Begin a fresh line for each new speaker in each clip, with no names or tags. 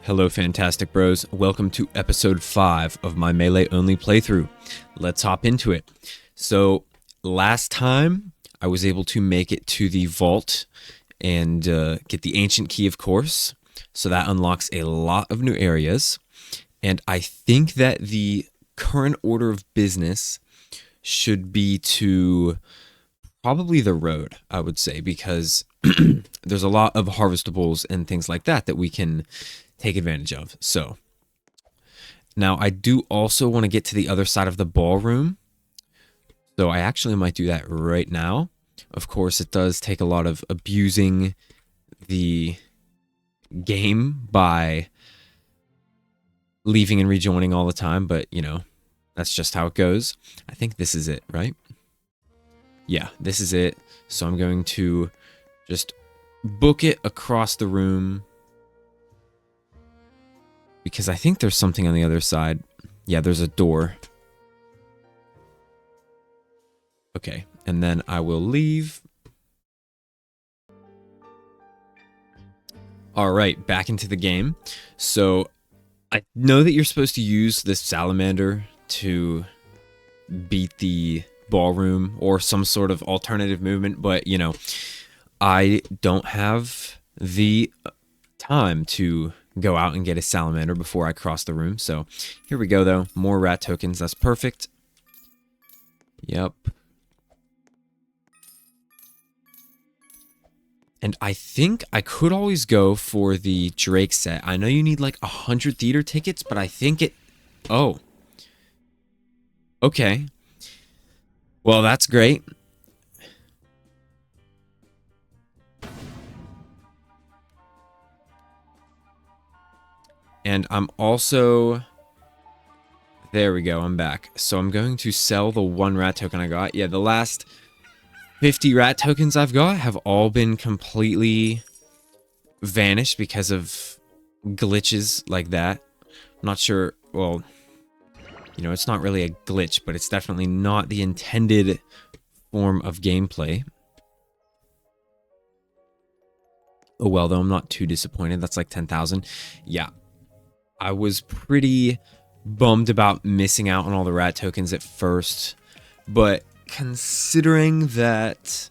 Hello, Fantastic Bros. Welcome to episode 5 of my Melee only playthrough. Let's hop into it. So, last time I was able to make it to the vault and get the ancient key, of course. So that unlocks a lot of new areas. And I think that the current order of business should be to probably the road, I would say, because there's a lot of harvestables and things like that we can take advantage of. So now I do also want to get to the other side of the ballroom. So I actually might do that right now. Of course, it does take a lot of abusing the game by leaving and rejoining all the time, but you know, that's just how it goes. I think this is it, right? Yeah, this is it. So I'm going to just book it across the room because I think there's something on the other side. Yeah, there's a door. Okay, and then I will leave. All right, back into the game. So I know that you're supposed to use this salamander to beat the ballroom or some sort of alternative movement, but you know, I don't have the time to go out and get a salamander before I cross the room. So here we go though, more rat tokens. That's perfect. Yep. And I think I could always go for the Drake set. I know you need like 100 theater tickets, but I think it... Oh. Okay. Well, that's great. And I'm also... There we go, I'm back. So I'm going to sell the one rat token I got. Yeah, the last 50 rat tokens I've got have all been completely vanished because of glitches like that. I'm not sure, well, you know, it's not really a glitch, but it's definitely not the intended form of gameplay. Oh well, though, I'm not too disappointed. That's like 10,000. Yeah, I was pretty bummed about missing out on all the rat tokens at first, but considering that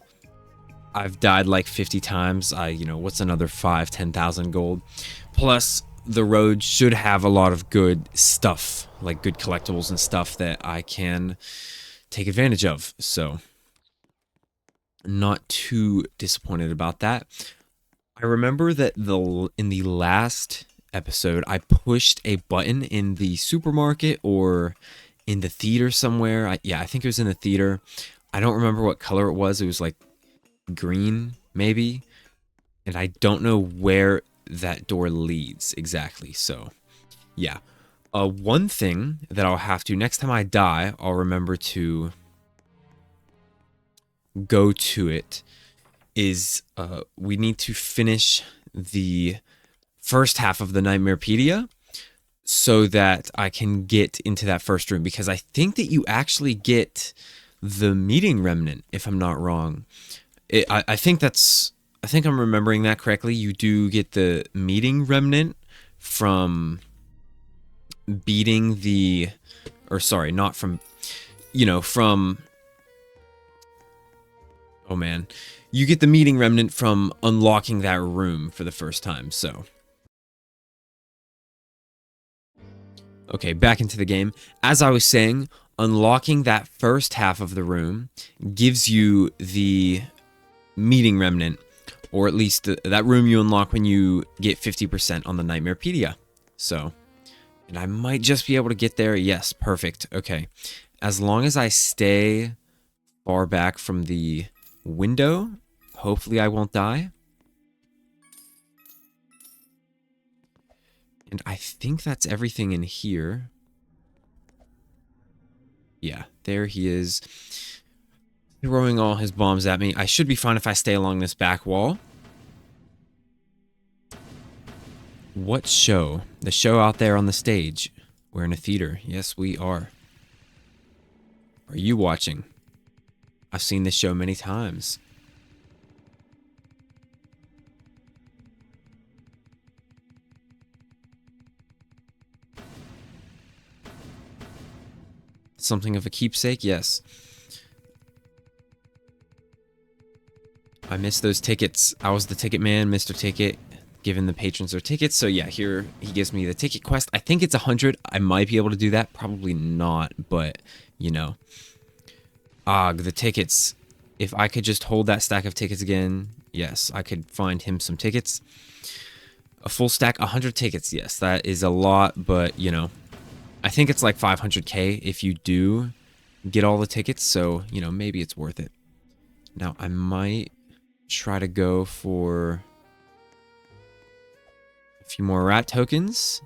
I've died like 50 times, you know, what's another 10,000 gold? Plus, the road should have a lot of good stuff, like good collectibles and stuff that I can take advantage of. So, not too disappointed about that. I remember that in the last episode, I pushed a button in the supermarket or in the theater somewhere. Yeah, I think it was in the theater. I don't remember what color it was. It was like green, maybe. And I don't know where that door leads exactly. So, yeah. One thing that I'll have to, next time I die, I'll remember to go to it, is we need to finish the first half of the Nightmarepedia so that I can get into that first room, because I think that you actually get the meeting remnant, if I'm not wrong. I think I'm remembering that correctly. You do get the meeting remnant from beating the, or sorry, not from, you know, from, oh man, you get the meeting remnant from unlocking that room for the first time. So okay, back into the game. As I was saying, unlocking that first half of the room gives you the meeting remnant, or at least that room you unlock when you get 50% on the Nightmarepedia. So, and I might just be able to get there. Yes, perfect. Okay. As long as I stay far back from the window, hopefully I won't die. And I think that's everything in here. Yeah, there he is, throwing all his bombs at me. I should be fine if I stay along this back wall. What show? The show out there on the stage. We're in a theater. Yes, we are. Are you watching? I've seen this show many times. Something of a keepsake, yes. I missed those tickets. I was the ticket man, Mr. Ticket, giving the patrons their tickets. So yeah, here he gives me the ticket quest. I think it's 100. I might be able to do that. Probably not, but you know. The tickets. If I could just hold that stack of tickets again, yes, I could find him some tickets. A full stack, 100 tickets. Yes, that is a lot, but you know, I think it's like 500k if you do get all the tickets. So, you know, maybe it's worth it. Now, I might try to go for a few more rat tokens.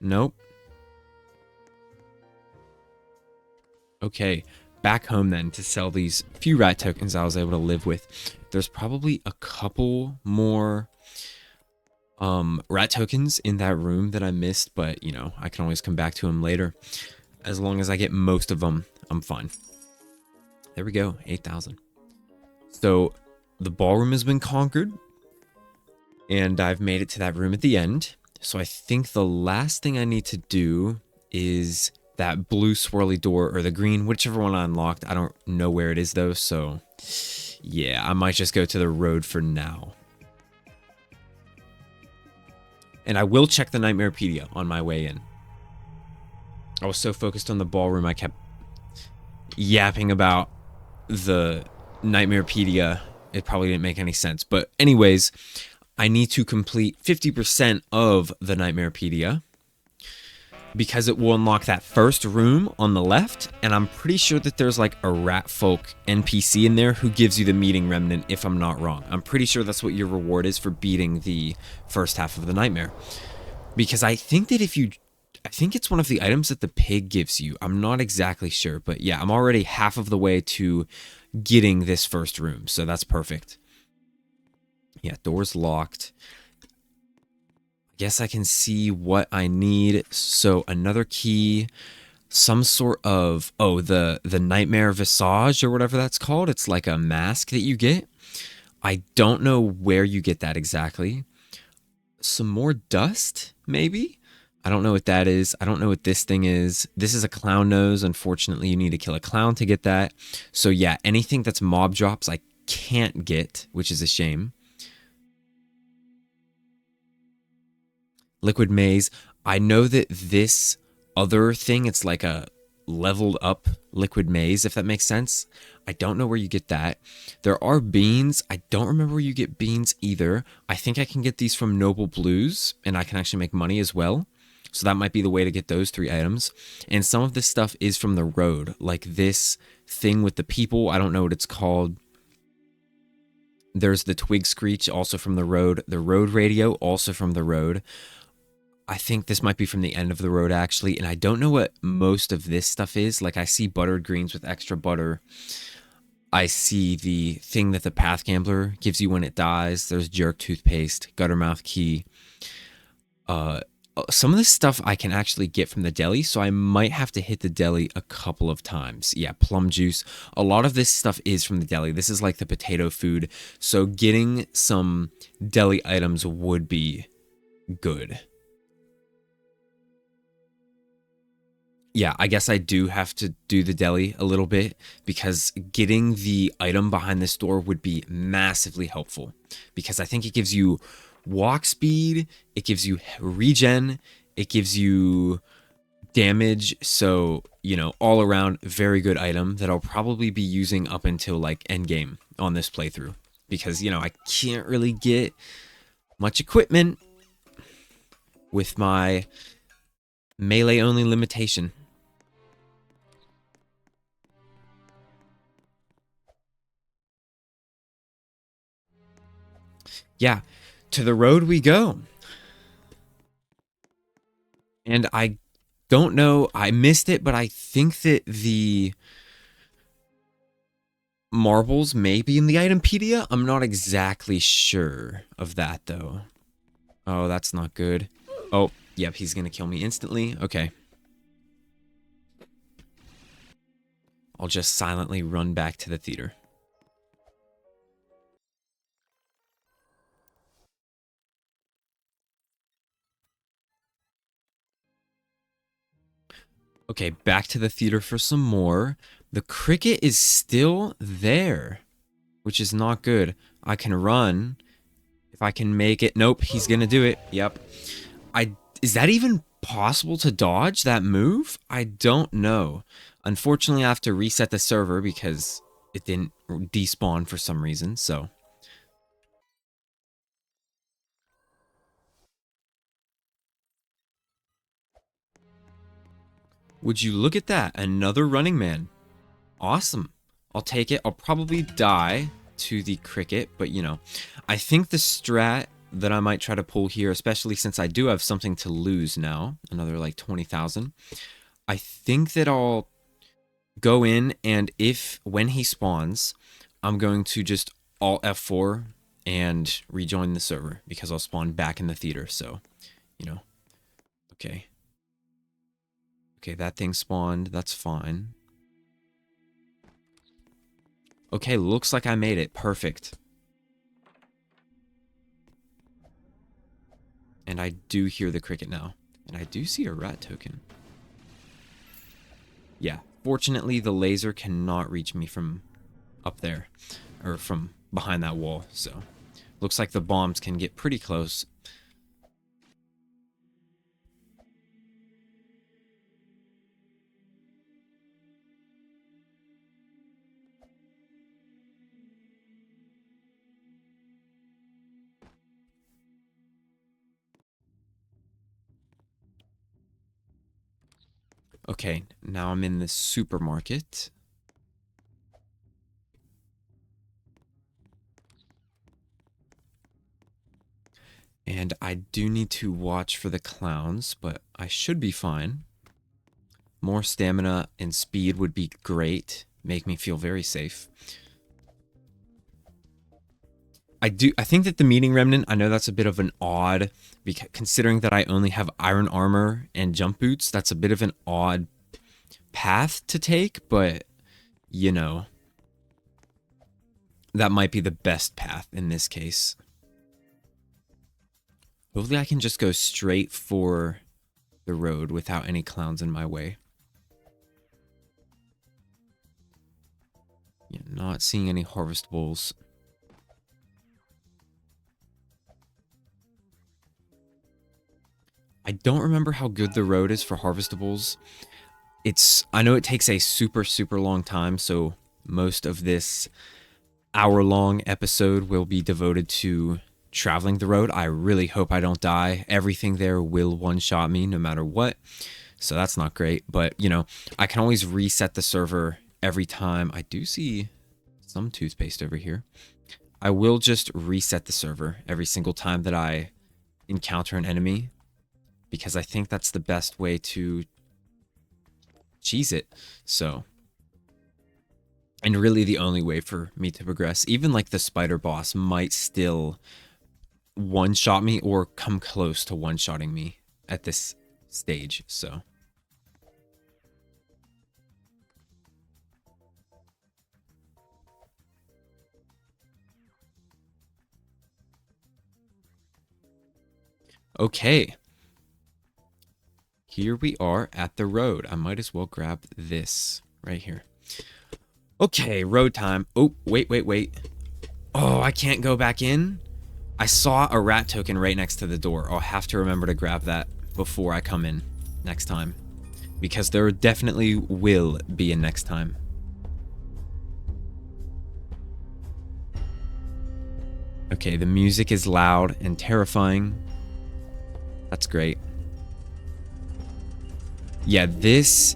Nope. Okay, back home then to sell these few rat tokens I was able to live with. There's probably a couple more rat tokens in that room that I missed, but you know, I can always come back to them later. As long as I get most of them, I'm fine. There we go, 8,000. So the ballroom has been conquered, and I've made it to that room at the end. So I think the last thing I need to do is that blue swirly door, or the green, whichever one I unlocked. I don't know where it is though, so yeah, I might just go to the road for now. And I will check the Nightmarepedia on my way in. I was so focused on the ballroom, I kept yapping about the Nightmarepedia. It probably didn't make any sense. But anyways, I need to complete 50% of the Nightmarepedia, because it will unlock that first room on the left, and I'm pretty sure that there's like a rat folk NPC in there who gives you the meeting remnant, if I'm not wrong. I'm pretty sure that's what your reward is for beating the first half of the nightmare. Because I think that I think it's one of the items that the pig gives you. I'm not exactly sure, but yeah, I'm already half of the way to getting this first room, so that's perfect. Yeah, door's locked. Guess I can see what I need. So another key, some sort of, oh, the nightmare visage or whatever that's called. It's like a mask that you get. I don't know where you get that exactly. Some more dust, maybe? I don't know what that is. I don't know what this thing is. This is a clown nose. Unfortunately, you need to kill a clown to get that. So yeah, anything that's mob drops I can't get, which is a shame. Liquid maze. I know that this other thing, it's like a leveled up liquid maze, if that makes sense. I don't know where you get that. There are beans. I don't remember where you get beans either. I think I can get these from Noble Blues, and I can actually make money as well. So that might be the way to get those 3 items. And some of this stuff is from the road, like this thing with the people. I don't know what it's called. There's the twig screech, also from the road. The road radio, also from the road. I think this might be from the end of the road, actually. And I don't know what most of this stuff is. Like, I see buttered greens with extra butter. I see the thing that the Path Gambler gives you when it dies. There's jerk toothpaste, guttermouth key. Some of this stuff I can actually get from the deli, so I might have to hit the deli a couple of times. Yeah, plum juice. A lot of this stuff is from the deli. This is like the potato food. So getting some deli items would be good. Yeah, I guess I do have to do the deli a little bit, because getting the item behind this door would be massively helpful, because I think it gives you walk speed, it gives you regen, it gives you damage. So, you know, all around very good item that I'll probably be using up until like end game on this playthrough, because, you know, I can't really get much equipment with my melee only limitation. Yeah, to the road we go. And I don't know, I missed it, but I think that the marbles may be in the itempedia. I'm not exactly sure of that, though. Oh, that's not good. Oh, yep, he's gonna kill me instantly. Okay. I'll just silently run back to the theater. Okay, back to the theater for some more. The cricket is still there, which is not good. I can run if I can make it. Nope, he's gonna do it. Yep. Is that even possible to dodge that move? I don't know. Unfortunately, I have to reset the server because it didn't despawn for some reason, so. Would you look at that? Another running man. Awesome. I'll take it. I'll probably die to the cricket, but you know, I think the strat that I might try to pull here, especially since I do have something to lose now, another like 20,000. I think that I'll go in, and when he spawns, I'm going to just Alt F4 and rejoin the server because I'll spawn back in the theater. So, you know, okay. Okay, that thing spawned. That's fine. Okay, looks like I made it. Perfect. And I do hear the cricket now. And I do see a rat token. Yeah, fortunately the laser cannot reach me from up there. Or from behind that wall, so. Looks like the bombs can get pretty close. Okay, now I'm in the supermarket. And I do need to watch for the clowns, but I should be fine. More stamina and speed would be great. Make me feel very safe. I think that the meeting remnant, I know that's a bit of an odd, considering that I only have iron armor and jump boots, that's a bit of an odd path to take, but you know, that might be the best path in this case. Hopefully I can just go straight for the road without any clowns in my way. Yeah, not seeing any harvestables. I don't remember how good the road is for harvestables. I know it takes a super, super long time, so most of this hour-long episode will be devoted to traveling the road. I really hope I don't die. Everything there will one-shot me no matter what, so that's not great. But, you know, I can always reset the server every time. I do see some toothpaste over here. I will just reset the server every single time that I encounter an enemy, because I think that's the best way to cheese it. So, and really the only way for me to progress. Even like the spider boss might still one-shot me or come close to one-shotting me at this stage, so. Okay. Here we are at the road. I might as well grab this right here. Okay, road time. Oh, wait. Oh, I can't go back in? I saw a rat token right next to the door. I'll have to remember to grab that before I come in next time, because there definitely will be a next time. Okay, the music is loud and terrifying. That's great. Yeah, this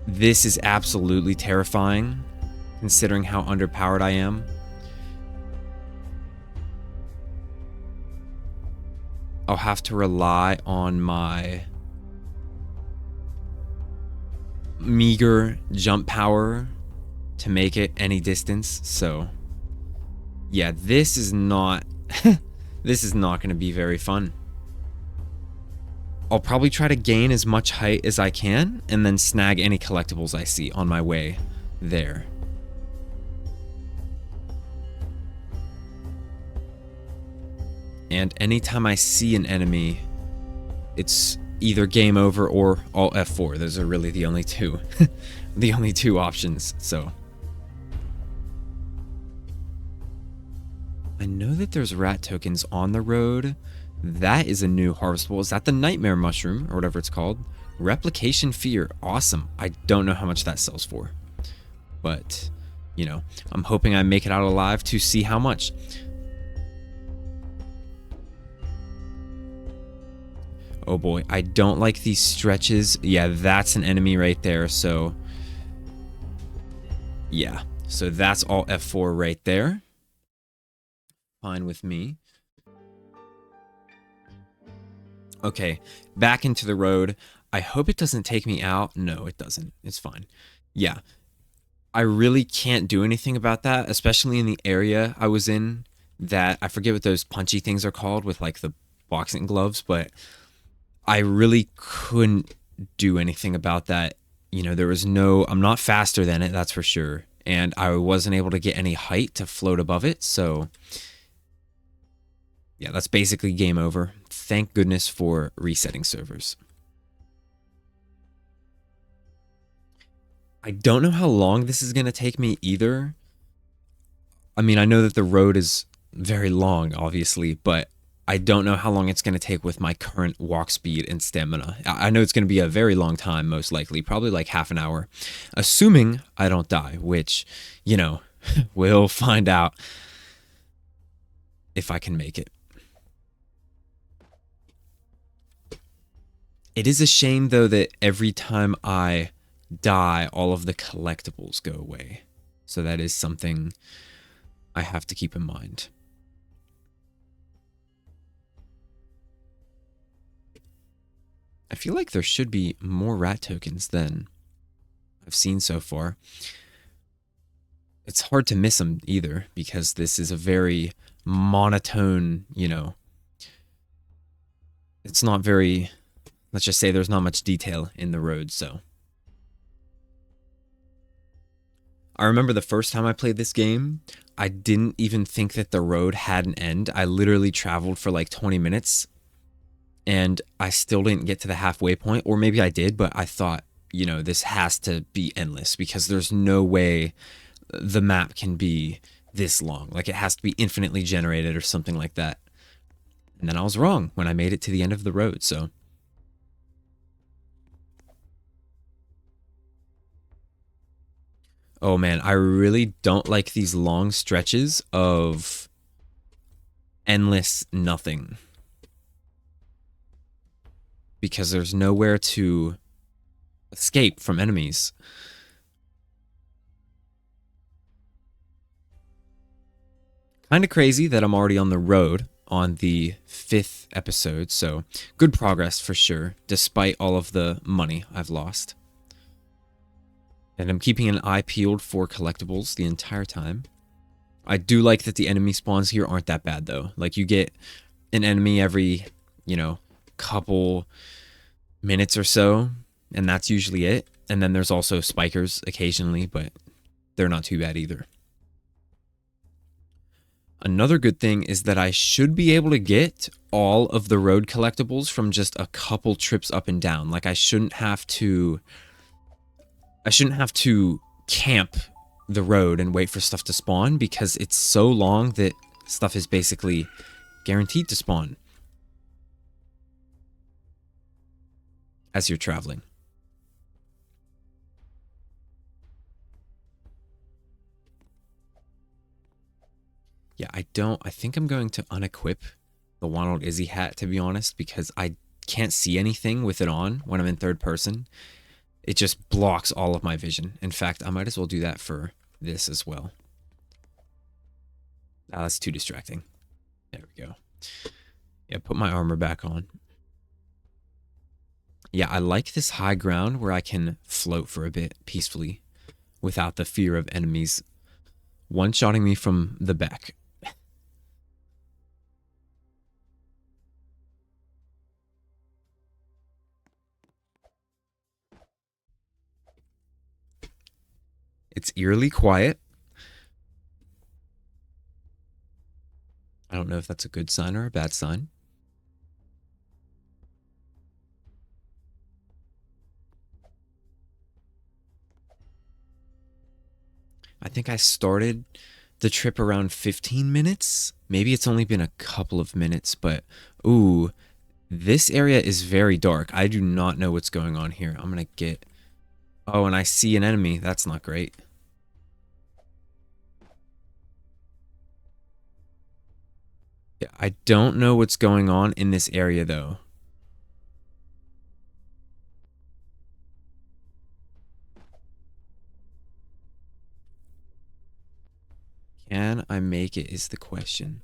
is absolutely terrifying, considering how underpowered I am. I'll have to rely on my meager jump power to make it any distance, so yeah, this is not this is not going to be very fun. I'll probably try to gain as much height as I can and then snag any collectibles I see on my way there. And anytime I see an enemy, it's either game over or Alt F4. Those are really the only two, the only two options. So I know that there's rat tokens on the road. That is a new harvestable. Is that the nightmare mushroom or whatever it's called? Replication fear. Awesome. I don't know how much that sells for, but you know, I'm hoping I make it out alive to see how much. Oh boy, I don't like these stretches. Yeah, that's an enemy right there. So yeah, so that's all F4 right there. Fine with me. Okay, back into the road. I hope it doesn't take me out. No, it doesn't. It's fine. Yeah, I really can't do anything about that, especially in the area I was in. That I forget what those punchy things are called with like the boxing gloves, but I really couldn't do anything about that. You know, there was no, I'm not faster than it, that's for sure. And I wasn't able to get any height to float above it. So yeah, that's basically game over. Thank goodness for resetting servers. I don't know how long this is going to take me either. I mean, I know that the road is very long, obviously, but I don't know how long it's going to take with my current walk speed and stamina. I know it's going to be a very long time, most likely, probably like half an hour, assuming I don't die, which, you know, we'll find out if I can make it. It is a shame, though, that every time I die, all of the collectibles go away. So that is something I have to keep in mind. I feel like there should be more rat tokens than I've seen so far. It's hard to miss them either because this is a very monotone, you know, it's not very, let's just say there's not much detail in the road, so. I remember the first time I played this game, I didn't even think that the road had an end. I literally traveled for like 20 minutes and I still didn't get to the halfway point, or maybe I did, but I thought, you know, this has to be endless because there's no way the map can be this long. Like it has to be infinitely generated or something like that. And then I was wrong when I made it to the end of the road, so. Oh man, I really don't like these long stretches of endless nothing. Because there's nowhere to escape from enemies. Kind of crazy that I'm already on the road on the 5th episode, so good progress for sure, despite all of the money I've lost. And I'm keeping an eye peeled for collectibles the entire time. I do like that the enemy spawns here aren't that bad though. Like you get an enemy every, you know, couple minutes or so, and that's usually it. And then there's also spikers occasionally, but they're not too bad either. Another good thing is that I should be able to get all of the road collectibles from just a couple trips up and down. Like I shouldn't have to camp the road and wait for stuff to spawn because it's so long that stuff is basically guaranteed to spawn as you're traveling. Yeah, I think I'm going to unequip the One Izzy hat, to be honest, because I can't see anything with it on when I'm in third person. It just blocks all of my vision. In fact, I might as well do that for this as well. Ah, that's too distracting. There we go. Yeah, put my armor back on. Yeah, I like this high ground where I can float for a bit peacefully without the fear of enemies one-shotting me from the back. It's eerily quiet. I don't know if that's a good sign or a bad sign. think I started the trip around 15 minutes. Maybe it's only been a couple of minutes, but ooh, this area is very dark. I do not know what's going on here. I'm gonna get... Oh, and I see an enemy. That's not great. Yeah, I don't know what's going on in this area, though. Can I make it is the question.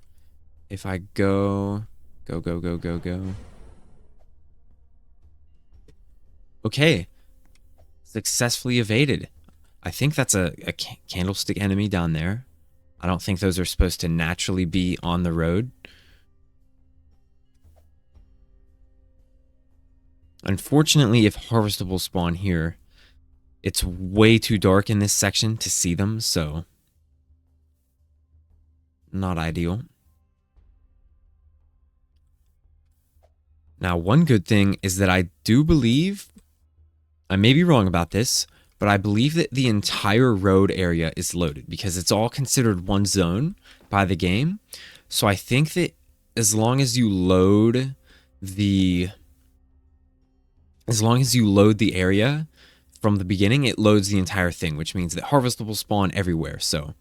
If I go... Go. Okay. Successfully evaded. I think that's a candlestick enemy down there. I don't think those are supposed to naturally be on the road. Unfortunately, if harvestables spawn here, it's way too dark in this section to see them, so not ideal. Now, one good thing is that I do believe, I may be wrong about this, but I believe that the entire road area is loaded because it's all considered one zone by the game. So I think that as long as you load the area from the beginning, it loads the entire thing, which means that harvestables spawn everywhere. So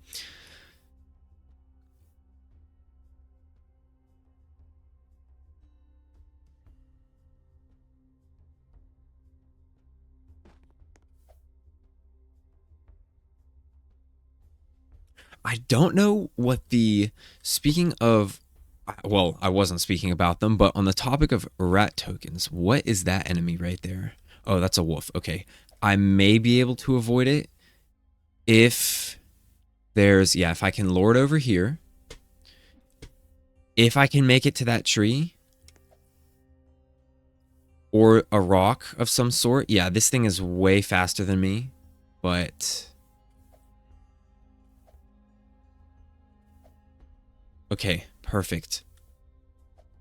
I don't know what the... Speaking of... Well, I wasn't speaking about them, but on the topic of rat tokens, what is that enemy right there? Oh, that's a wolf. Okay. I may be able to avoid it if there's... Yeah, if I can lure it over here. If I can make it to that tree. Or a rock of some sort. Yeah, this thing is way faster than me. But... Okay, perfect.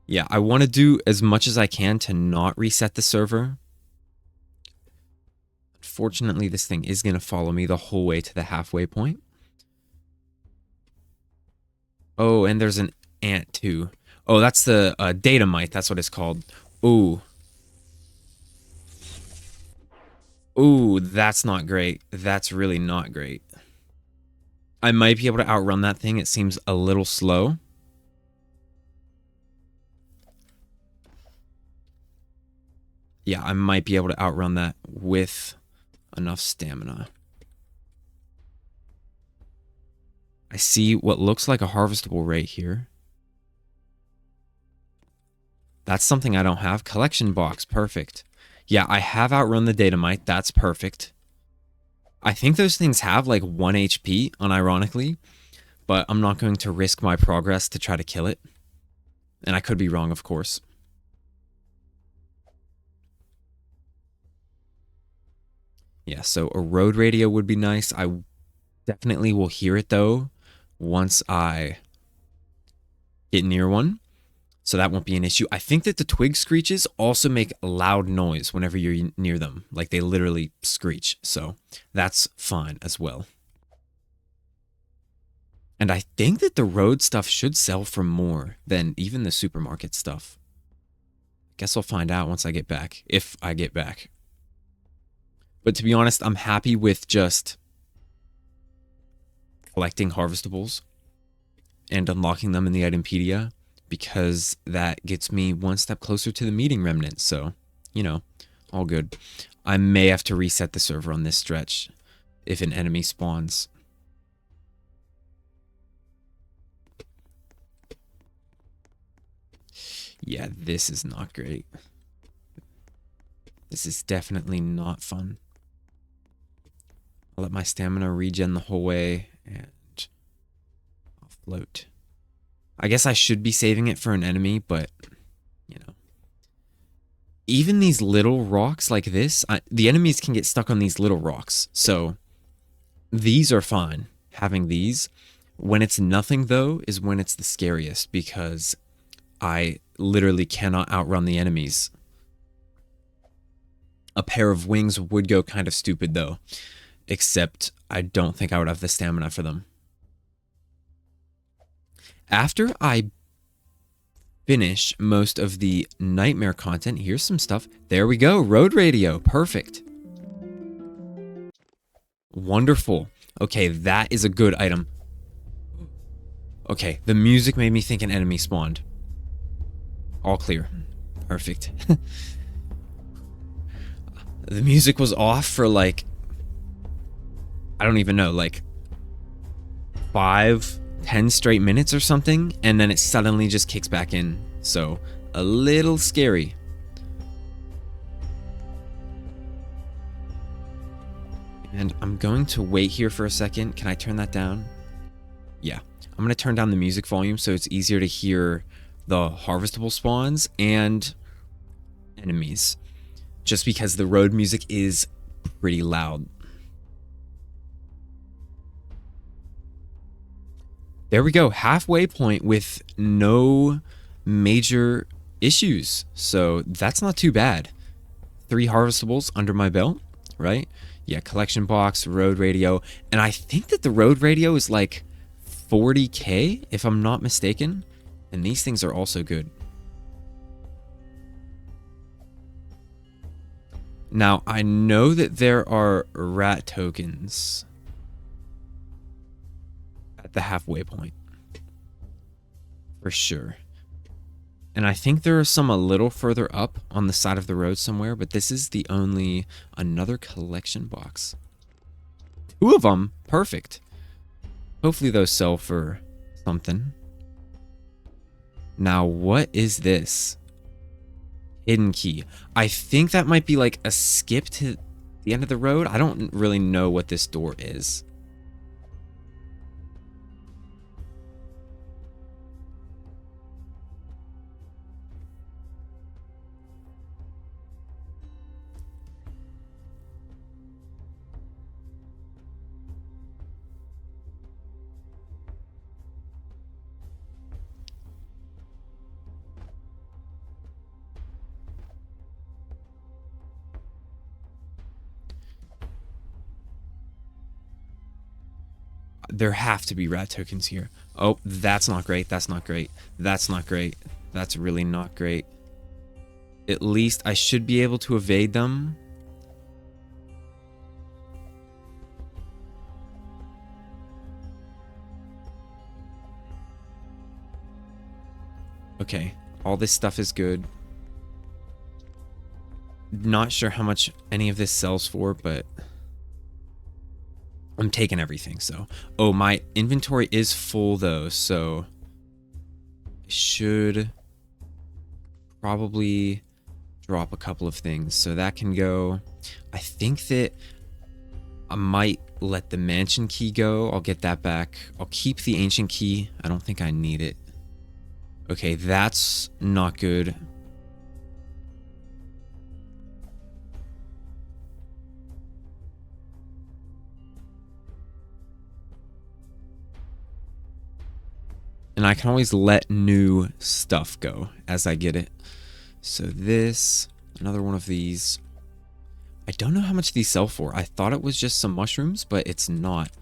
Yeah, I want to do as much as I can to not reset the server. Unfortunately, this thing is going to follow me the whole way to the halfway point. Oh, and there's an ant too. Oh, that's the data mite. That's what it's called. Ooh. Ooh, that's not great. That's really not great. I might be able to outrun that thing. It seems a little slow. Yeah, I might be able to outrun that with enough stamina. I see what looks like a harvestable right here. That's something I don't have. Collection box, perfect. Yeah, I have outrun the data mite. That's perfect. I think those things have like 1 HP, unironically, but I'm not going to risk my progress to try to kill it. And I could be wrong, of course. Yeah, so a road radio would be nice. I definitely will hear it, though, once I get near one. So that won't be an issue. I think that the twig screeches also make a loud noise whenever you're near them. Like, they literally screech. So that's fine as well. And I think that the road stuff should sell for more than even the supermarket stuff. Guess I'll find out once I get back, if I get back. But to be honest, I'm happy with just collecting harvestables and unlocking them in the Itempedia, because that gets me one step closer to the meeting remnant. So, you know, all good. I may have to reset the server on this stretch if an enemy spawns. Yeah, this is not great. This is definitely not fun. I'll let my stamina regen the whole way, and I'll float. I guess I should be saving it for an enemy, but, you know. Even these little rocks like this, the enemies can get stuck on these little rocks. So, these are fine, having these. When it's nothing, though, is when it's the scariest, because I literally cannot outrun the enemies. A pair of wings would go kind of stupid, though. Except I don't think I would have the stamina for them. After I finish most of the nightmare content, here's some stuff. There we go. Road radio. Perfect. Wonderful. Okay, that is a good item. Okay, the music made me think an enemy spawned. All clear. Perfect. The music was off for like, I don't even know, like 5-10 straight minutes or something, and then it suddenly just kicks back in. So a little scary. And I'm going to wait here for a second. Can I turn that down? Yeah, I'm going to turn down the music volume so it's easier to hear the harvestable spawns and enemies, just because the road music is pretty loud. There we go, halfway point with no major issues. So that's not too bad. 3 harvestables under my belt, right? Yeah, collection box, road radio. And I think that the road radio is like 40k, if I'm not mistaken. And these things are also good. Now, I know that there are rat tokens at the halfway point. For sure. And I think there are some a little further up on the side of the road somewhere, but this is the only another collection box. 2 of them, perfect. Hopefully those sell for something. Now, what is this? Hidden key. I think that might be like a skip to the end of the road. I don't really know what this door is. There have to be rat tokens here. Oh, that's not great. That's not great. That's not great. That's really not great. At least I should be able to evade them. Okay, all this stuff is good. Not sure how much any of this sells for, but I'm taking everything, so. Oh, my inventory is full, though, so I should probably drop a couple of things. So that can go. I think that I might let the mansion key go. I'll get that back. I'll keep the ancient key. I don't think I need it. Okay, that's not good. And I can always let new stuff go as I get it. So this, another one of these. I don't know how much these sell for. I thought it was just some mushrooms, but it's not.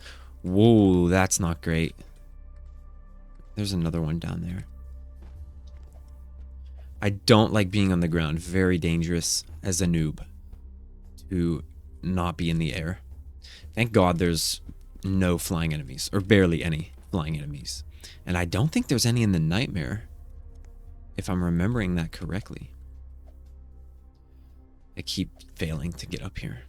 Whoa, that's not great. There's another one down there. I don't like being on the ground. Very dangerous as a noob to not be in the air. Thank God there's no flying enemies, or barely any flying enemies. And I don't think there's any in the nightmare, if I'm remembering that correctly. I keep failing to get up here.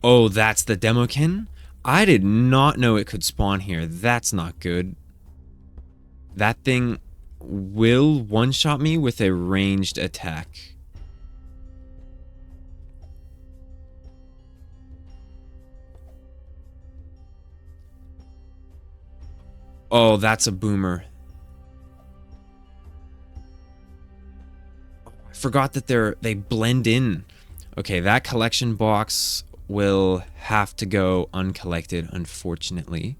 Oh, that's the demokin? I did not know it could spawn here. That's not good. That thing will one-shot me with a ranged attack. Oh, that's a boomer. I forgot that they blend in. Okay, that collection box will have to go uncollected, unfortunately.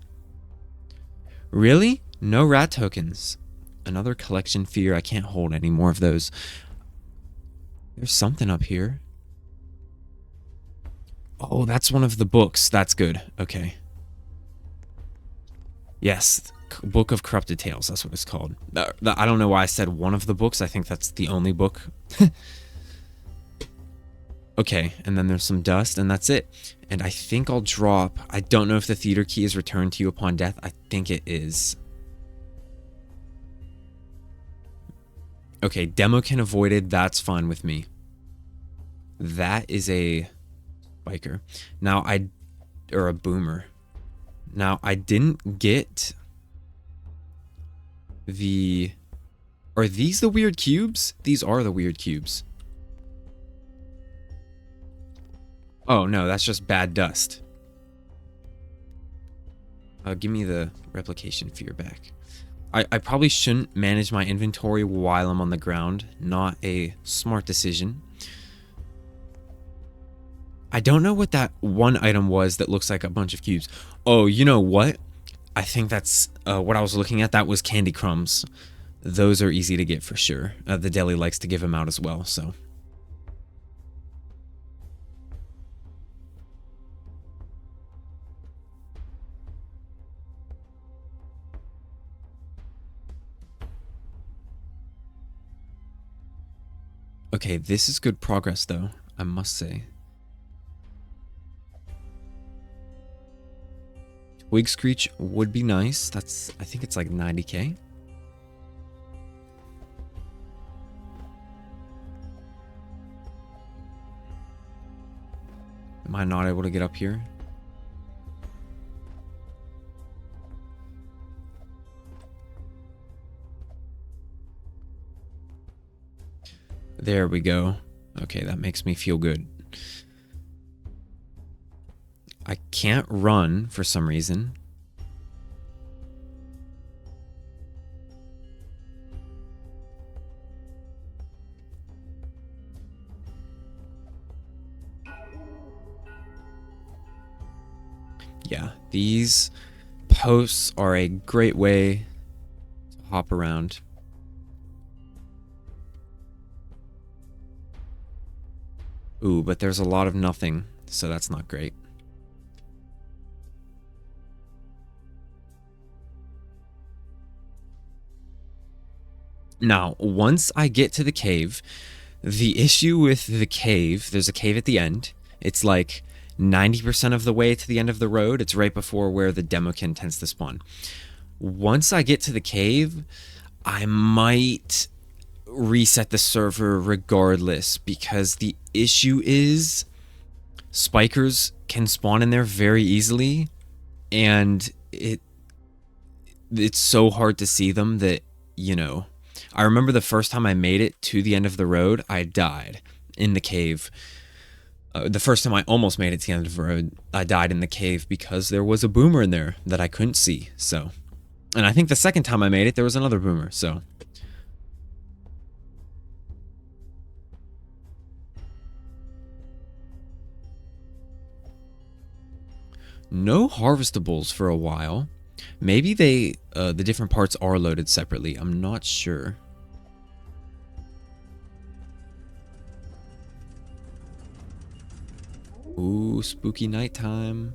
Really? No rat tokens. Another collection fear. I can't hold any more of those. There's something up here. Oh, that's one of the books. That's good. Okay. Yes, Book of Corrupted Tales. That's what it's called. I don't know why I said one of the books. I think that's the only book. Okay, and then there's some dust, and that's it. And I think I'll drop... I don't know if the theater key is returned to you upon death. I think it is. Okay, Demokin avoided. That's fine with me. That is a biker. Now, or a boomer. Now, I didn't get the... Are these the weird cubes? These are the weird cubes. Oh, no, that's just bad dust. Give me the replication fear back. I probably shouldn't manage my inventory while I'm on the ground. Not a smart decision. I don't know what that one item was that looks like a bunch of cubes. Oh, you know what? I think that's what I was looking at. That was candy crumbs. Those are easy to get for sure. The deli likes to give them out as well, so... Okay, this is good progress, though, I must say. Twig Screech would be nice. That's, I think it's like 90k. Am I not able to get up here? There we go. Okay, that makes me feel good. I can't run for some reason. Yeah, these posts are a great way to hop around. Ooh, but there's a lot of nothing, so that's not great. Now, once I get to the cave, the issue with the cave, there's a cave at the end. It's like 90% of the way to the end of the road. It's right before where the Demokin tends to spawn. Once I get to the cave, I might reset the server regardless, because the issue is spikers can spawn in there very easily, and it's so hard to see them that, you know, I remember the first time I made it to the end of the road, I died in the cave. The first time I almost made it to the end of the road, I died in the cave because there was a boomer in there that I couldn't see. So, and I think the second time I made it, there was another boomer. So, no harvestables for a while. Maybe the different parts are loaded separately. I'm not sure. Ooh, spooky nighttime.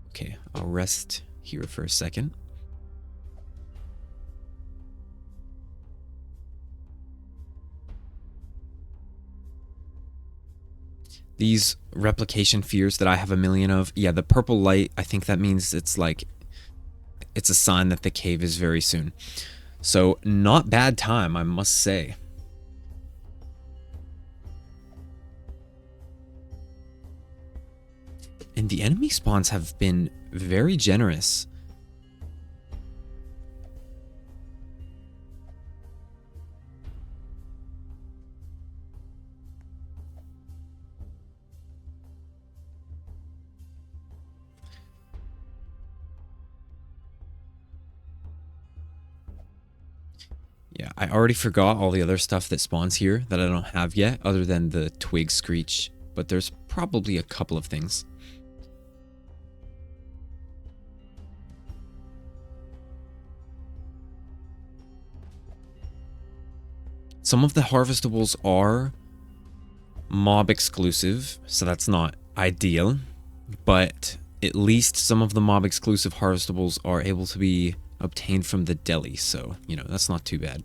Okay, I'll rest here for a second. These replication fears that I have a million of. Yeah, the purple light, I think that means it's like, it's a sign that the cave is very soon. So, not bad time, I must say. And the enemy spawns have been very generous. Yeah, I already forgot all the other stuff that spawns here that I don't have yet, other than the twig screech, but there's probably a couple of things. Some of the harvestables are mob exclusive, so that's not ideal, but at least some of the mob exclusive harvestables are able to be obtained from the deli, so, you know, that's not too bad.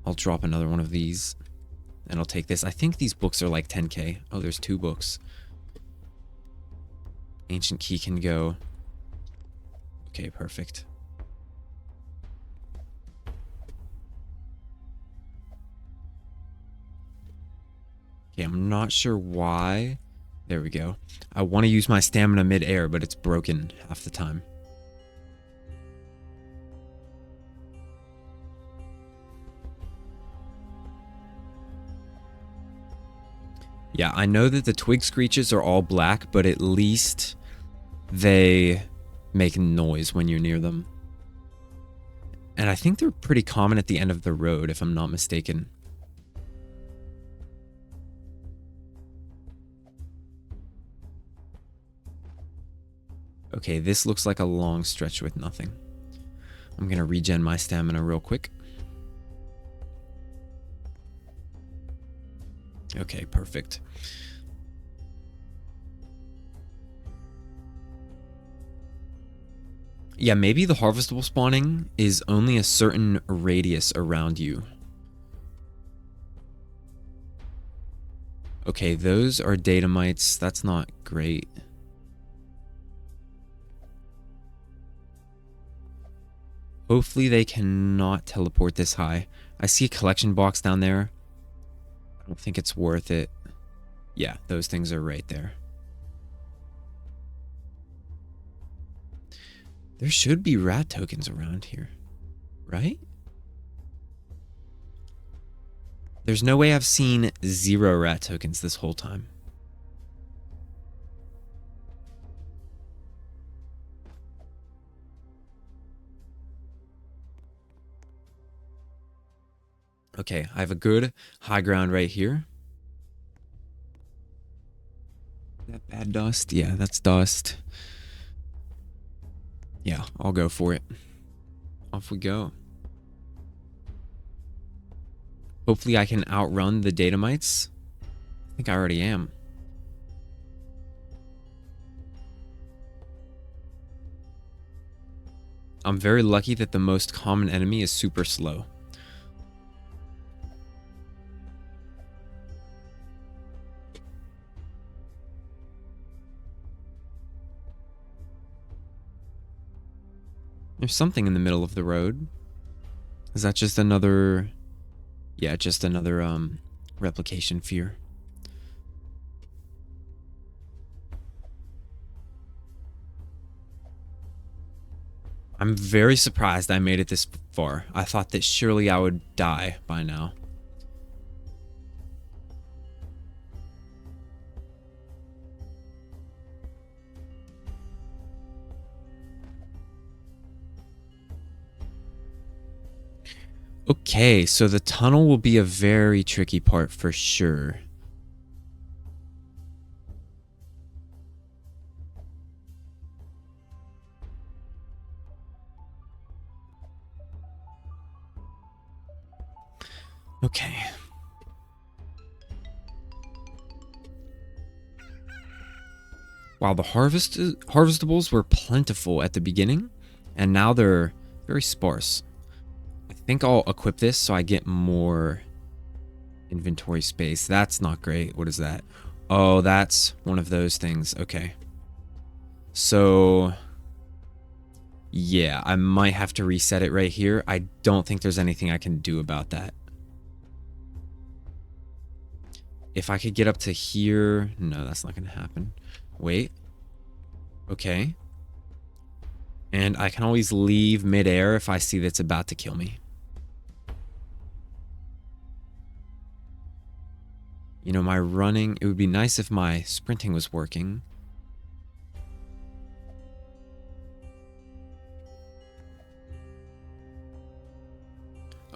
I'll drop another one of these, and I'll take this. I think these books are like 10k. Oh, there's 2 books. Ancient key can go. Okay, perfect. Okay, I'm not sure why. There we go. I want to use my stamina mid-air, but it's broken half the time. Yeah, I know that the twig screeches are all black, but at least they make noise when you're near them. And I think they're pretty common at the end of the road, if I'm not mistaken. Okay, this looks like a long stretch with nothing. I'm going to regen my stamina real quick. Okay, perfect. Yeah, maybe the harvestable spawning is only a certain radius around you. Okay, those are datamites. That's not great. Hopefully they cannot teleport this high. I see a collection box down there. I don't think it's worth it. Yeah, those things are right there. There should be rat tokens around here, right? There's no way I've seen 0 rat tokens this whole time. Okay, I have a good high ground right here. Is that bad dust? Yeah, that's dust. Yeah, I'll go for it. Off we go. Hopefully I can outrun the datamites. I think I already am. I'm very lucky that the most common enemy is super slow. There's something in the middle of the road. Is that just another... Yeah, just another replication fear. I'm very surprised I made it this far. I thought that surely I would die by now. Okay, so the tunnel will be a very tricky part for sure. Okay. Wow, the harvestables were plentiful at the beginning, and now they're very sparse. I think I'll equip this so I get more inventory space. That's not great. What is that? Oh, that's one of those things. Okay. So, yeah, I might have to reset it right here. I don't think there's anything I can do about that. If I could get up to here... No, that's not going to happen. Wait. Okay. And I can always leave midair if I see that's about to kill me. You know, my running... It would be nice if my sprinting was working.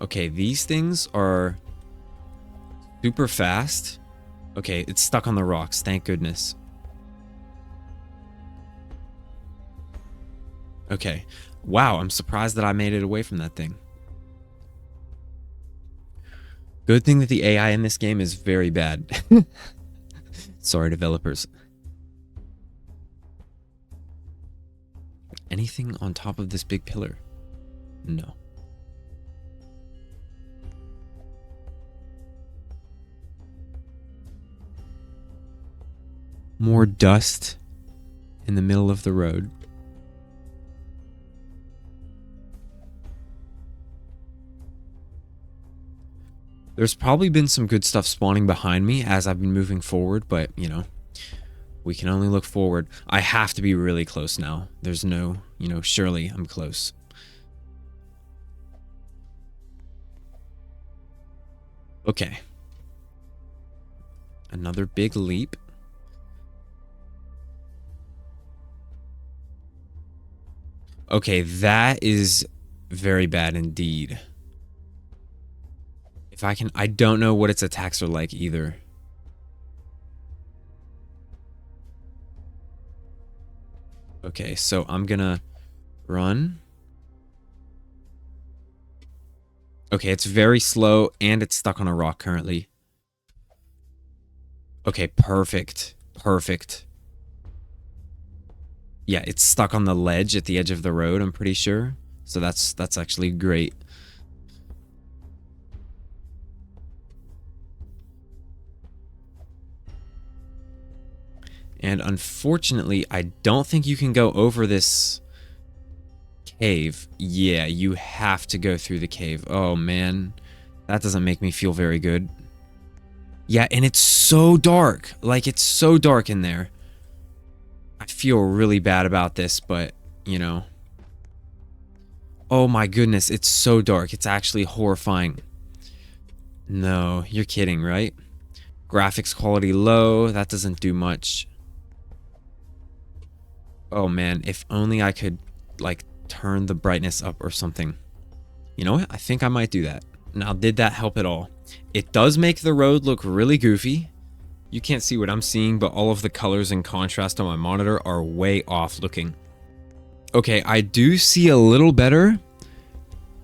Okay, these things are super fast. Okay, it's stuck on the rocks. Thank goodness. Okay. Wow, I'm surprised that I made it away from that thing. Good thing that the AI in this game is very bad. Sorry, developers. Anything on top of this big pillar? No. More dust in the middle of the road. There's probably been some good stuff spawning behind me as I've been moving forward, but, you know, we can only look forward. I have to be really close now. There's no, you know, surely I'm close. Okay. Another big leap. Okay, that is very bad indeed. If I can, I don't know what its attacks are like either. Okay, so I'm gonna run. Okay, it's very slow and it's stuck on a rock currently. Okay, perfect. Perfect. Yeah, it's stuck on the ledge at the edge of the road, I'm pretty sure. So that's actually great. And unfortunately, I don't think you can go over this cave. Yeah, you have to go through the cave. Oh, man. That doesn't make me feel very good. Yeah, and it's so dark. Like, it's so dark in there. I feel really bad about this, but, you know. Oh my goodness, it's so dark. It's actually horrifying. No, you're kidding, right? Graphics quality low. That doesn't do much. Oh man, if only I could, like, turn the brightness up or something. You know what? I think I might do that. Now, did that help at all? It does make the road look really goofy. You can't see what I'm seeing, but all of the colors and contrast on my monitor are way off looking. Okay, I do see a little better.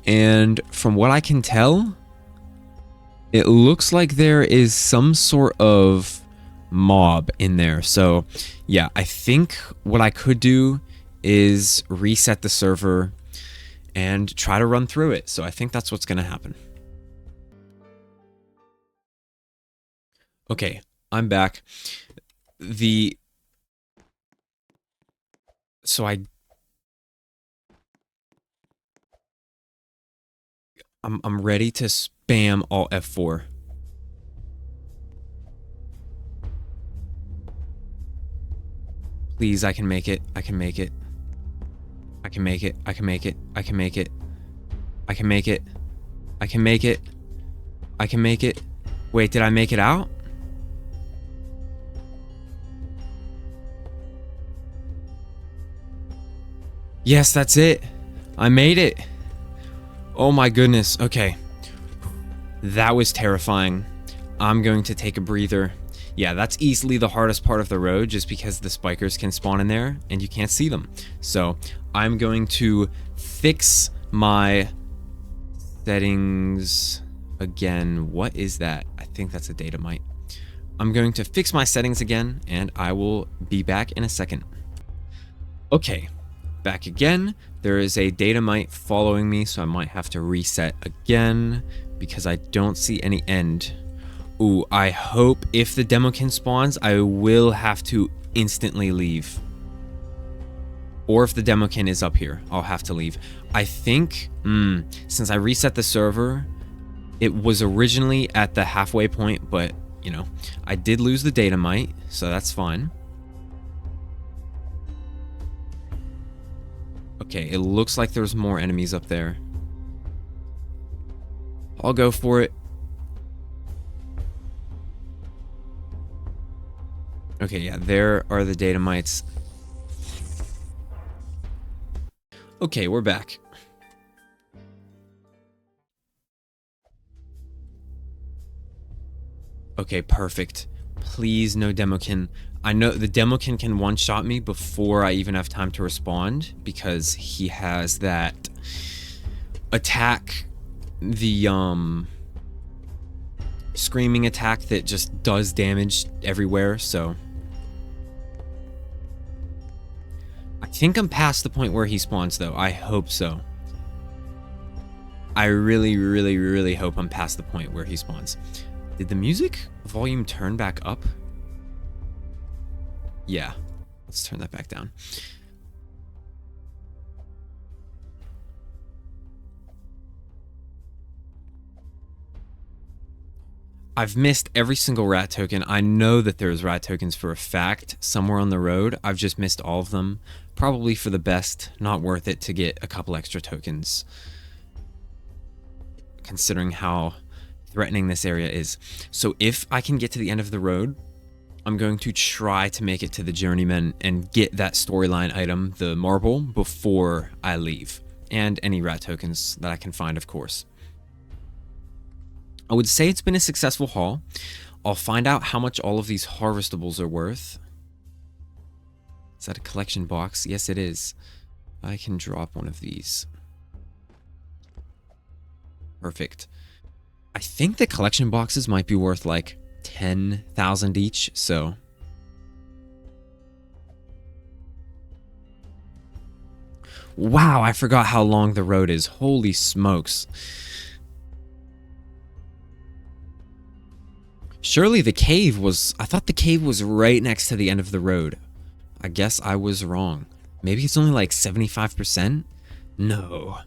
And from what I can tell, it looks like there is some sort of mob in there. So yeah, I think what I could do is reset the server and try to run through it. So I think that's what's going to happen. Okay, I'm back. So I'm ready to spam Alt F4. Please, I can make it. I can make it. I can make it. I can make it. I can make it. I can make it. I can make it. I can make it. Wait, did I make it out? Yes, that's it. I made it. Oh my goodness. Okay. That was terrifying. I'm going to take a breather. Yeah, that's easily the hardest part of the road just because the spikers can spawn in there and you can't see them. So I'm going to fix my settings again. What is that? I think that's a data mite. I'm going to fix my settings again and I will be back in a second. Okay, back again. There is a data mite following me, so I might have to reset again because I don't see any end. Ooh, I hope if the demokin spawns, I will have to instantly leave. Or if the demokin is up here, I'll have to leave. I think, since I reset the server, it was originally at the halfway point, but, you know, I did lose the data mite, so that's fine. Okay, it looks like there's more enemies up there. I'll go for it. Okay, yeah, there are the data mites. Okay, we're back. Okay, perfect. Please, no demokin. I know the demokin can one-shot me before I even have time to respond because he has that attack the screaming attack that just does damage everywhere, so I think I'm past the point where he spawns, though. I hope so. I really hope I'm past the point where he spawns. Did the music volume turn back up? Yeah. Let's turn that back down. I've missed every single rat token. I know that there's rat tokens for a fact somewhere on the road. I've just missed all of them. Probably for the best. Not worth it to get a couple extra tokens, considering how threatening this area is. So if I can get to the end of the road, I'm going to try to make it to the Journeyman and get that storyline item, the marble, before I leave. And any rat tokens that I can find, of course. I would say it's been a successful haul. I'll find out how much all of these harvestables are worth. Is that a collection box? Yes, it is. I can drop one of these. Perfect. I think the collection boxes might be worth like 10,000 each, so... Wow, I forgot how long the road is. Holy smokes. Surely the cave was... I thought the cave was right next to the end of the road. I guess I was wrong. Maybe it's only like 75%? No.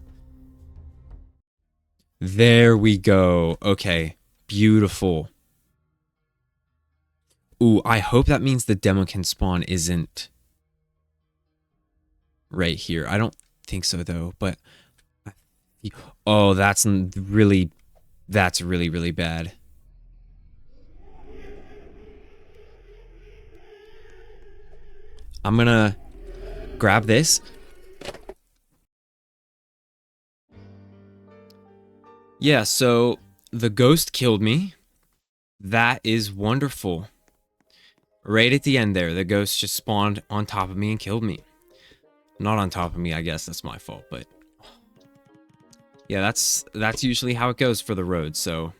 There we go. Okay. Beautiful. Ooh, I hope that means the Demokin spawn isn't right here. I don't think so, though, but... Oh, that's really bad. I'm gonna grab this. Yeah, so the ghost killed me. That is wonderful. Right at the end there, the ghost just spawned on top of me and killed me. Not on top of me, I guess that's my fault, but... Yeah, that's usually how it goes for the road, so...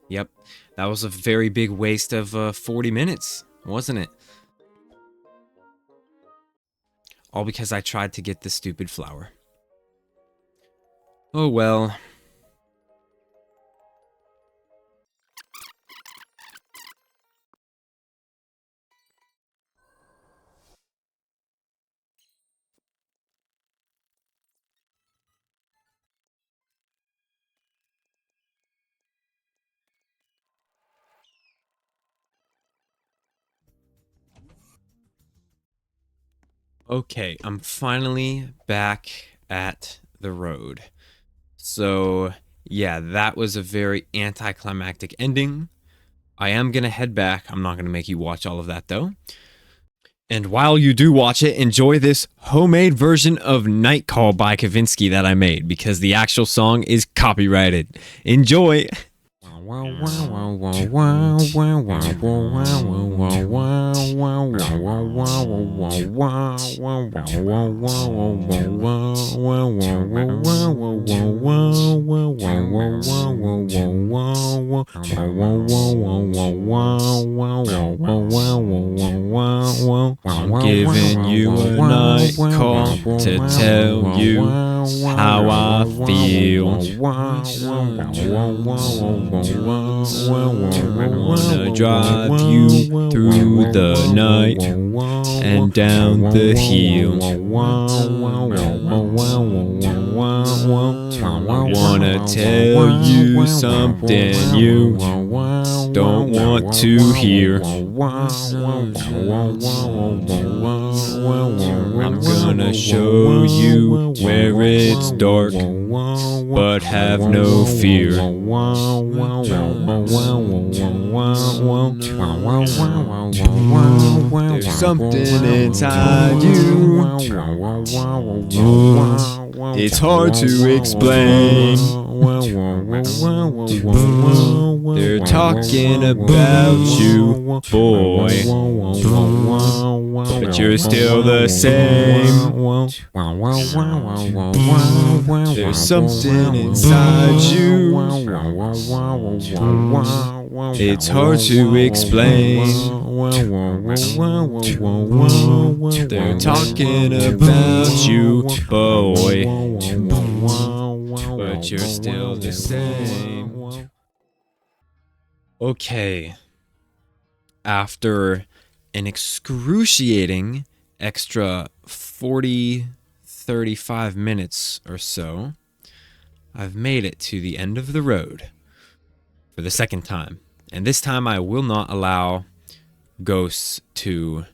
Yep, that was a very big waste of 40 minutes, wasn't it? All because I tried to get the stupid flower. Oh well. Okay, I'm finally back at the road. So, yeah, that was a very anticlimactic ending. I am going to head back. I'm not going to make you watch all of that, though. And while you do watch it, enjoy this homemade version of Night Call by Kavinsky that I made, because the actual song is copyrighted. Enjoy! I'm giving you a night call to tell you how I feel. I wanna drive you through the night and down the hill. I wanna tell you something you don't want to hear. I'm gonna show you where it's dark, but have no fear. There's something inside you. It's hard to explain. They're talking about you, boy, but you're still the same. There's something inside you. It's hard to explain. They're talking about you, boy, but you're still the same. Okay. After an excruciating extra 35 minutes or so, I've made it to the end of the road for the second time. And this time I will not allow ghosts to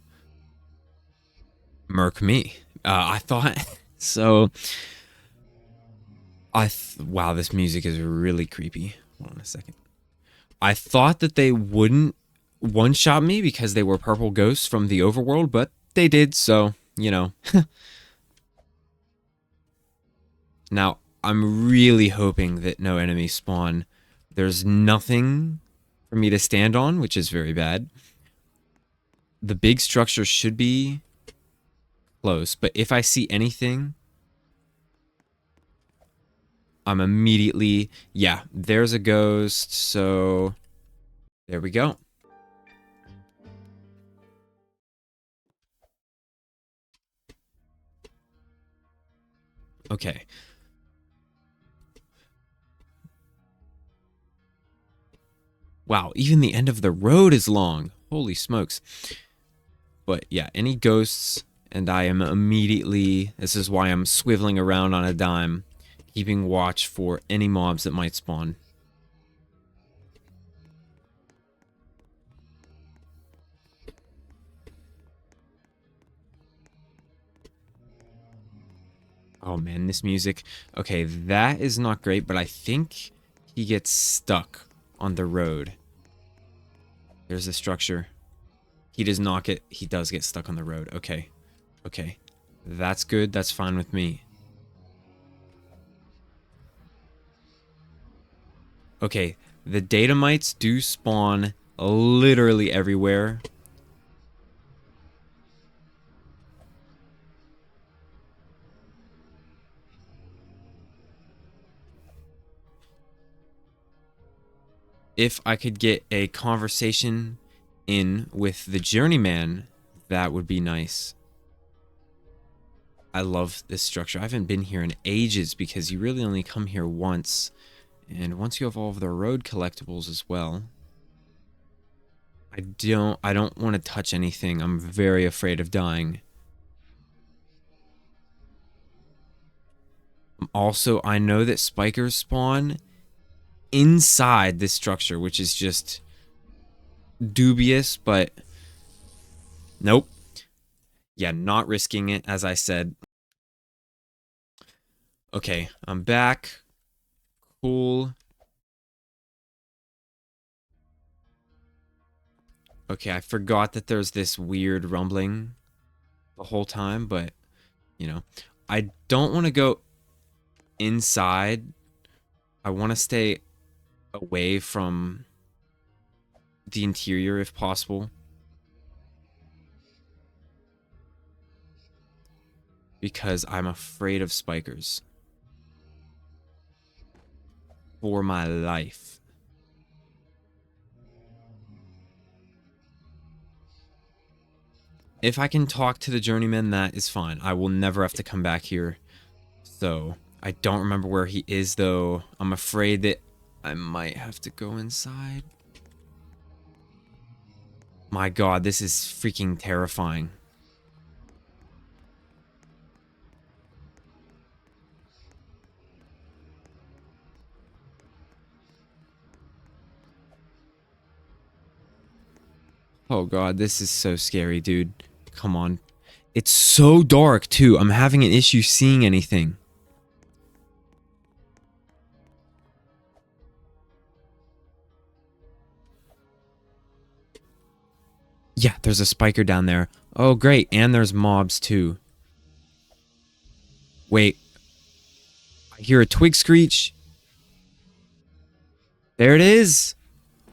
murk me. I thought so. Wow, this music is really creepy. Hold on a second. I thought that they wouldn't one-shot me because they were purple ghosts from the overworld, but they did, so, you know. Now, I'm really hoping that no enemies spawn. There's nothing for me to stand on, which is very bad. The big structure should be close, but if I see anything, I'm immediately... Yeah, there's a ghost, so there we go. Okay. Wow, even the end of the road is long. Holy smokes. But yeah, any ghosts, and I am immediately... This is why I'm swiveling around on a dime, keeping watch for any mobs that might spawn. Oh man, this music. Okay, that is not great, but I think he gets stuck on the road. There's a structure. He does not get... He does get stuck on the road. Okay. Okay. That's good. That's fine with me. Okay. The data mites do spawn literally everywhere. If I could get a conversation in with the journeyman, that would be nice. I love this structure. I haven't been here in ages because you really only come here once. And once you have all of the road collectibles as well. I don't want to touch anything. I'm very afraid of dying. Also, I know that spikers spawn inside this structure, which is just dubious, but nope. Yeah, not risking it, as I said. Okay, I'm back. Cool. Okay, I forgot that there's this weird rumbling the whole time, but, you know. I don't want to go inside. I want to stay away from the interior if possible. Because I'm afraid of spikers. For my life. If I can talk to the journeyman, that is fine. I will never have to come back here. So, I don't remember where he is, though. I'm afraid that I might have to go inside. My god, this is freaking terrifying. Oh god, this is so scary, dude. Come on. It's so dark, too. I'm having an issue seeing anything. Yeah, there's a spiker down there. Oh, great. And there's mobs, too. Wait. I hear a twig screech. There it is.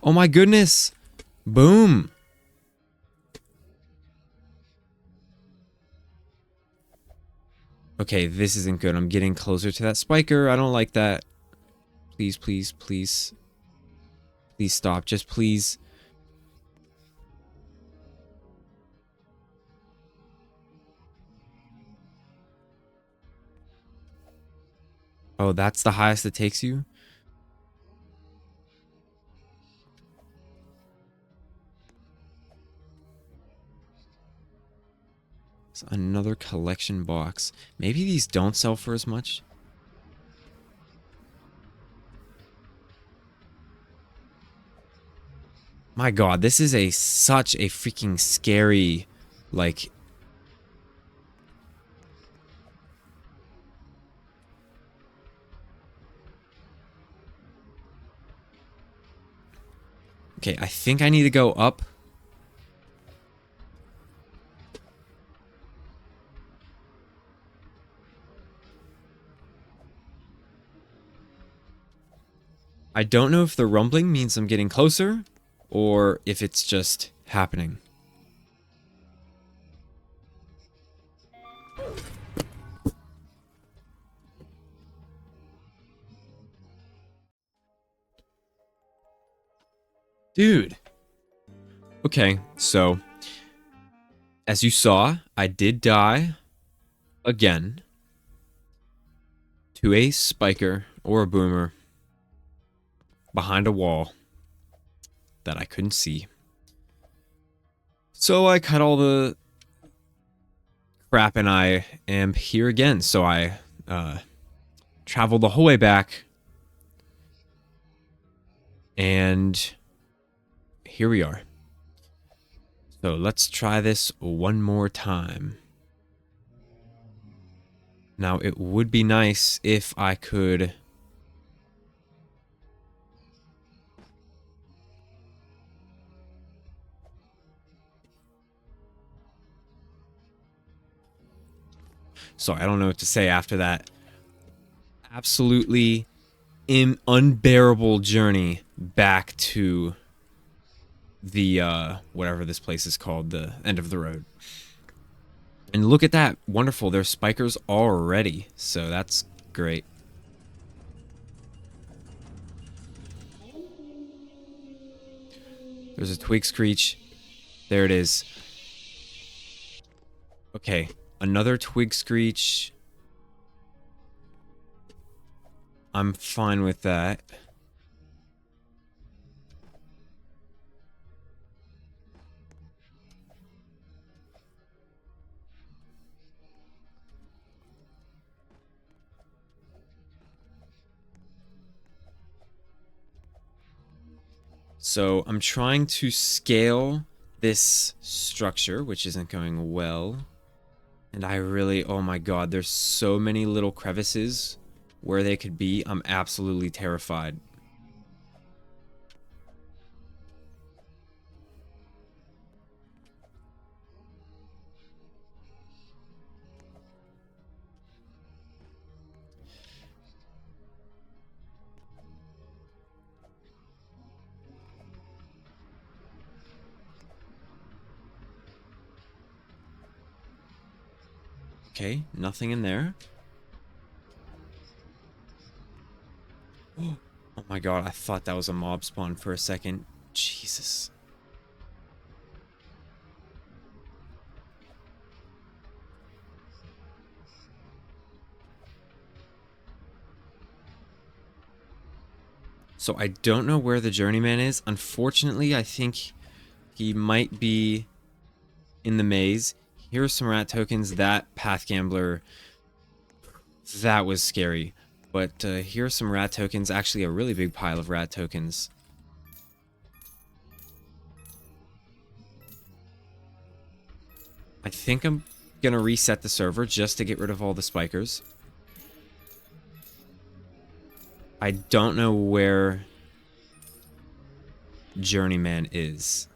Oh, my goodness. Boom. Okay, this isn't good. I'm getting closer to that spiker. I don't like that. Please, please, please. Please stop. Just please. Oh, that's the highest it takes you? It's another collection box. Maybe these don't sell for as much. My god, this is such a freaking scary, like... Okay, I think I need to go up. I don't know if the rumbling means I'm getting closer, or if it's just happening. Dude. Okay, so as you saw, I did die again to a spiker or a boomer behind a wall that I couldn't see. So I cut all the crap and I am here again. So I traveled the whole way back and here we are. So let's try this one more time. Now, it would be nice if I could... Sorry, I don't know what to say after that. Absolutely unbearable journey back to the, whatever this place is called, the end of the road. And look at that. Wonderful. There's spikers already. So that's great. There's a twig screech. There it is. Okay. Another twig screech. I'm fine with that. So I'm trying to scale this structure, which isn't going well. And I really, oh my god, there's so many little crevices where they could be. I'm absolutely terrified. Okay, nothing in there. Oh my god, I thought that was a mob spawn for a second. Jesus. So I don't know where the journeyman is. Unfortunately, I think he might be in the maze. Here are some rat tokens. That path gambler, that was scary. But here are some rat tokens. Actually, a really big pile of rat tokens. I think I'm gonna reset the server just to get rid of all the spikers. I don't know where Journeyman is.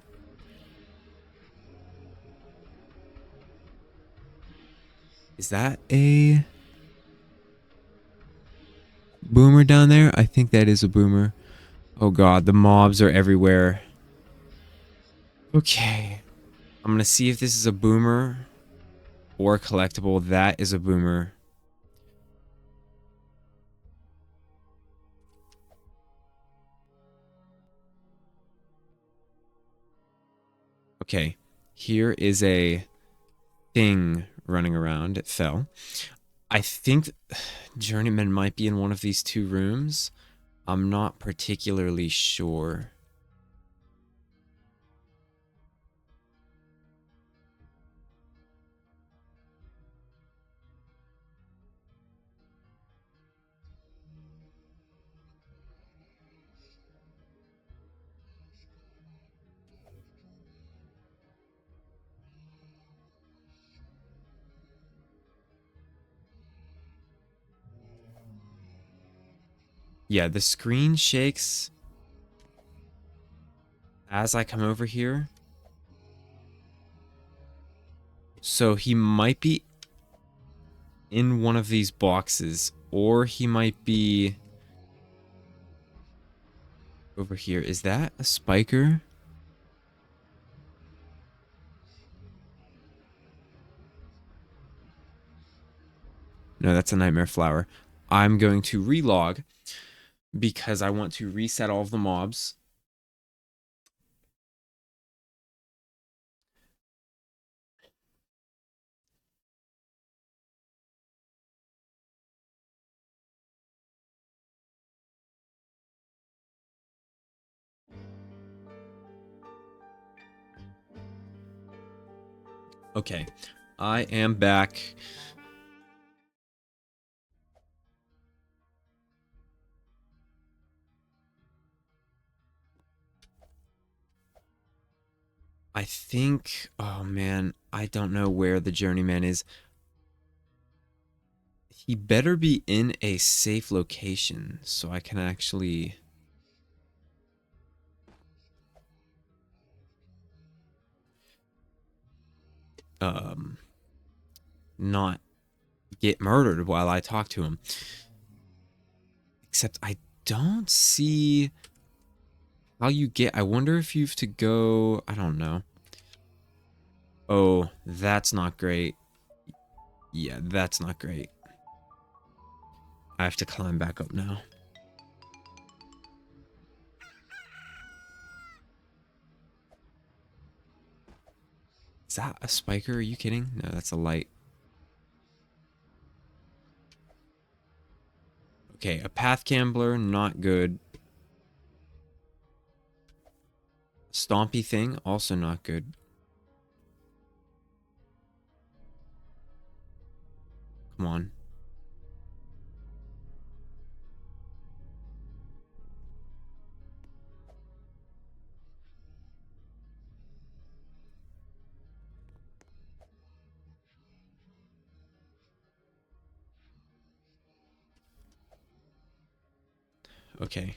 Is that a boomer down there? I think that is a boomer. Oh god, the mobs are everywhere. Okay. I'm gonna see if this is a boomer or a collectible. That is a boomer. Okay, here is a thing running around. It fell. I think Journeyman might be in one of these two rooms. I'm not particularly sure. Yeah, the screen shakes as I come over here. So he might be in one of these boxes, or he might be over here. Is that a spiker? No, that's a nightmare flower. I'm going to relog because I want to reset all of the mobs. Okay, I am back. I think, oh man, I don't know where the journeyman is. He better be in a safe location so I can actually um not get murdered while I talk to him. Except I don't see how you get. I wonder if you have to go, I don't know. Oh, that's not great. Yeah, that's not great. I have to climb back up now. Is that a spiker? Are you kidding? No, that's a light. Okay, a path gambler, not good. Stompy thing, also not good. Come on. Okay.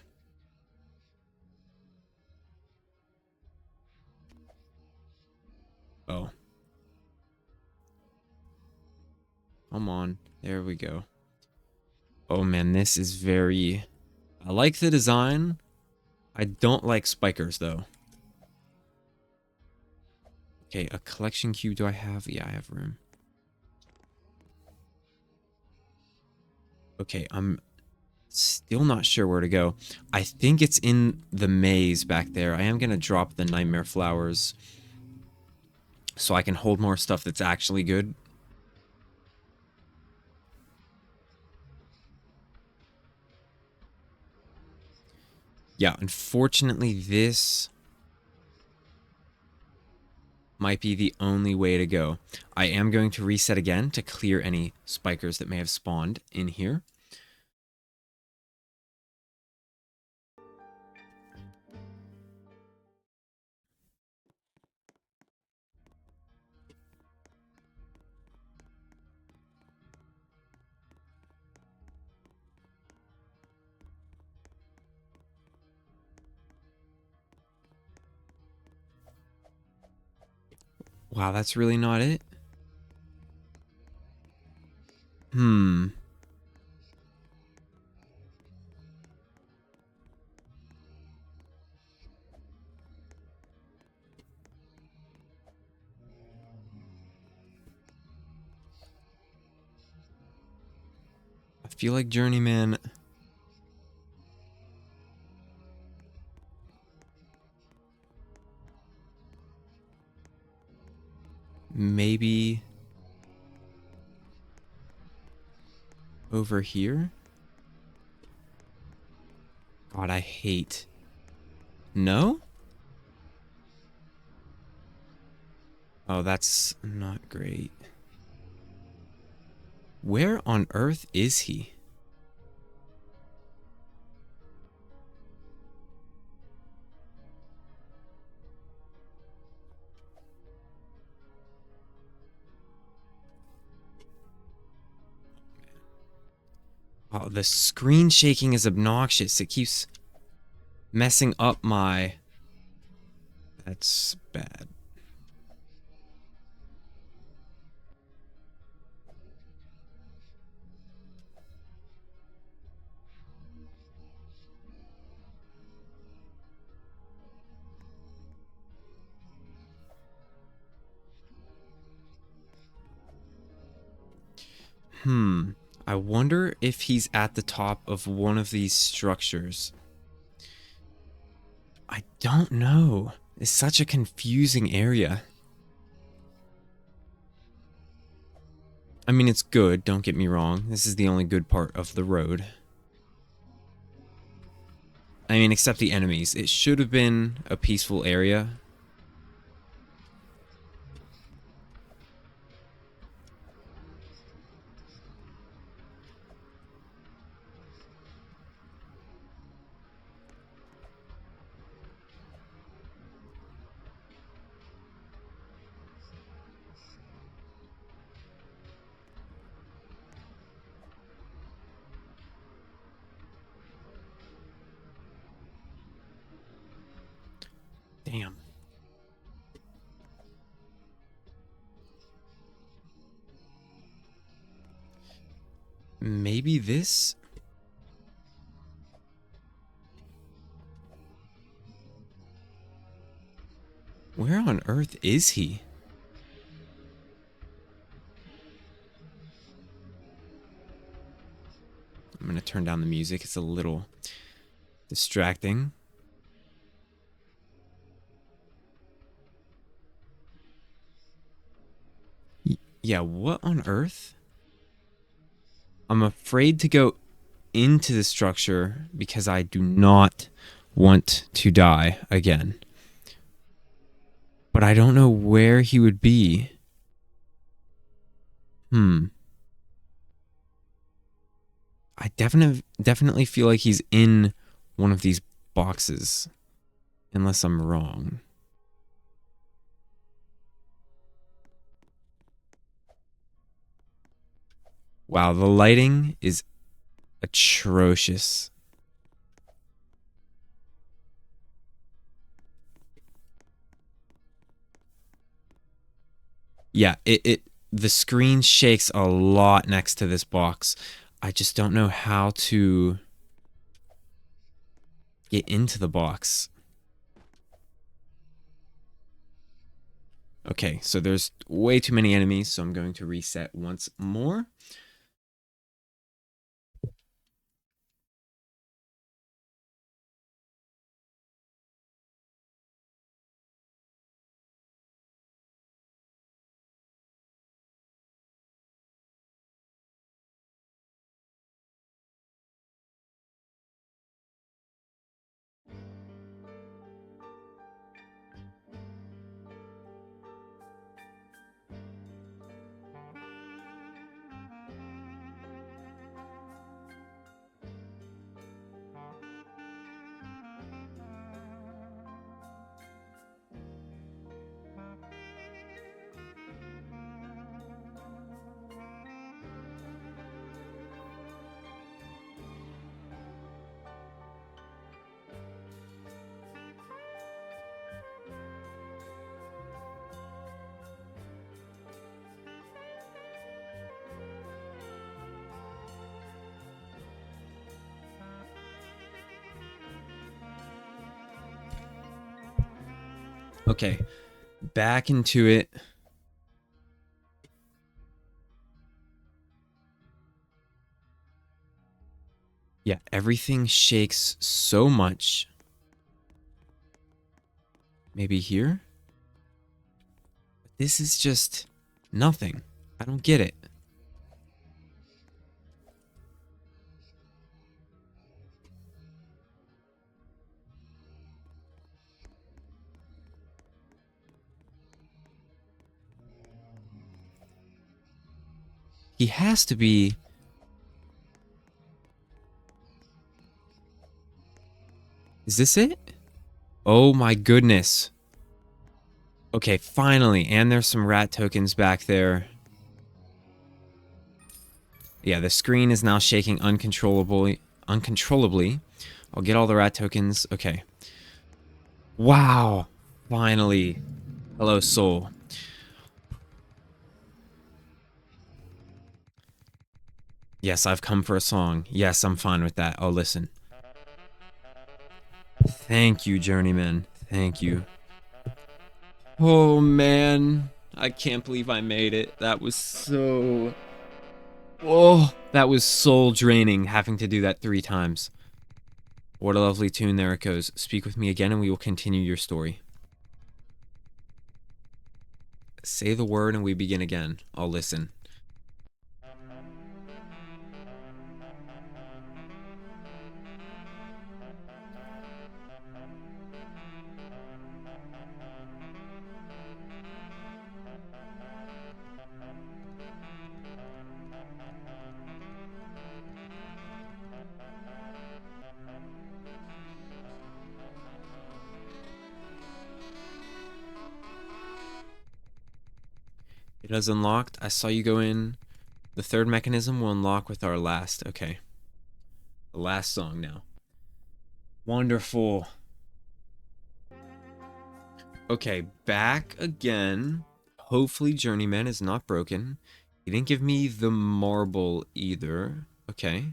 Oh. Come on. There we go. Oh man, this is very... I like the design. I don't like spikers though. Okay, a collection cube do I have? Yeah, I have room. Okay, I'm still not sure where to go. I think it's in the maze back there. I am going to drop the nightmare flowers so I can hold more stuff that's actually good. Yeah, unfortunately, this might be the only way to go. I am going to reset again to clear any spikers that may have spawned in here. Wow, that's really not it? Hmm. I feel like Journeyman... maybe over here? God, I hate. No? Oh, that's not great. Where on earth is he? Oh, the screen shaking is obnoxious. It keeps messing up my... That's bad. I wonder if he's at the top of one of these structures. I don't know. It's such a confusing area. I mean, it's good, don't get me wrong. This is the only good part of the road. I mean, except the enemies. It should have been a peaceful area. Damn. Maybe this? Where on earth is he? I'm gonna turn down the music. It's a little distracting. Yeah, what on earth? I'm afraid to go into the structure because I do not want to die again. But I don't know where he would be. I definitely feel like he's in one of these boxes. Unless I'm wrong. Wow, the lighting is atrocious. Yeah, the screen shakes a lot next to this box. I just don't know how to get into the box. Okay, so there's way too many enemies, so I'm going to reset once more. Okay, back into it. Yeah, everything shakes so much. Maybe here? This is just nothing. I don't get it. He has to be... Is this it? Oh my goodness. Okay, finally. And there's some rat tokens back there. Yeah, the screen is now shaking uncontrollably. I'll get all the rat tokens. Okay. Wow. Finally. Hello, soul. Yes, I've come for a song. Yes, I'm fine with that. I'll listen. Thank you, Journeyman. Thank you. Oh, man. I can't believe I made it. That was so... Oh, that was soul draining having to do that 3 times. What a lovely tune there it goes. Speak with me again and we will continue your story. Say the word and we begin again. I'll listen. It has unlocked. I saw you go in. The third mechanism will unlock with our last. Okay. The last song now. Wonderful. Okay, back again. Hopefully Journeyman is not broken. He didn't give me the marble either. Okay.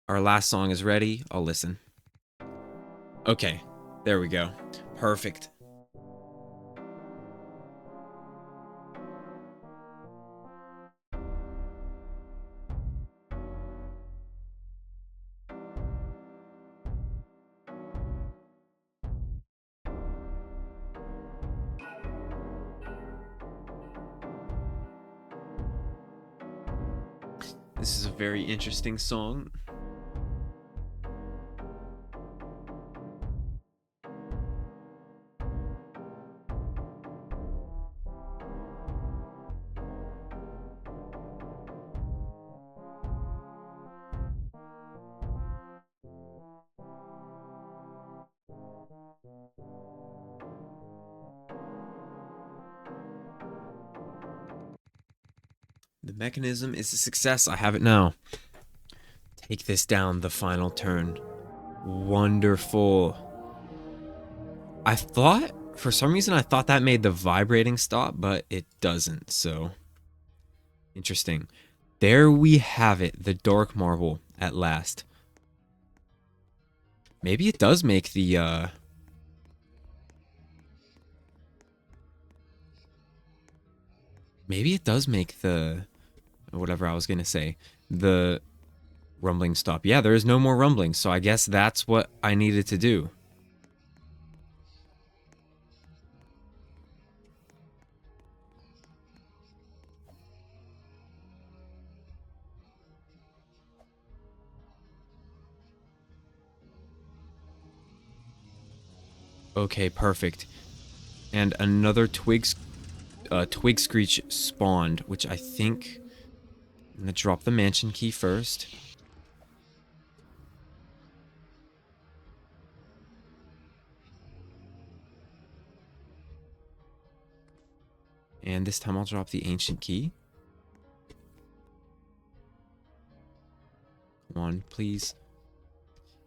Our last song is ready. I'll listen. Okay. There we go. Perfect. This is a very interesting song. The mechanism is a success. I have it now. Take this down the final turn. Wonderful. I thought, for some reason, I thought that made the vibrating stop, but it doesn't, so... Interesting. There we have it, the dark marble, at last. Maybe it does make the, Maybe it does make the... Whatever I was gonna say. The rumbling stop. Yeah, there is no more rumbling, so I guess that's what I needed to do. Okay, perfect. And another twig screech spawned, which I think... I'm gonna drop the mansion key first. And this time I'll drop the ancient key. Come on, please.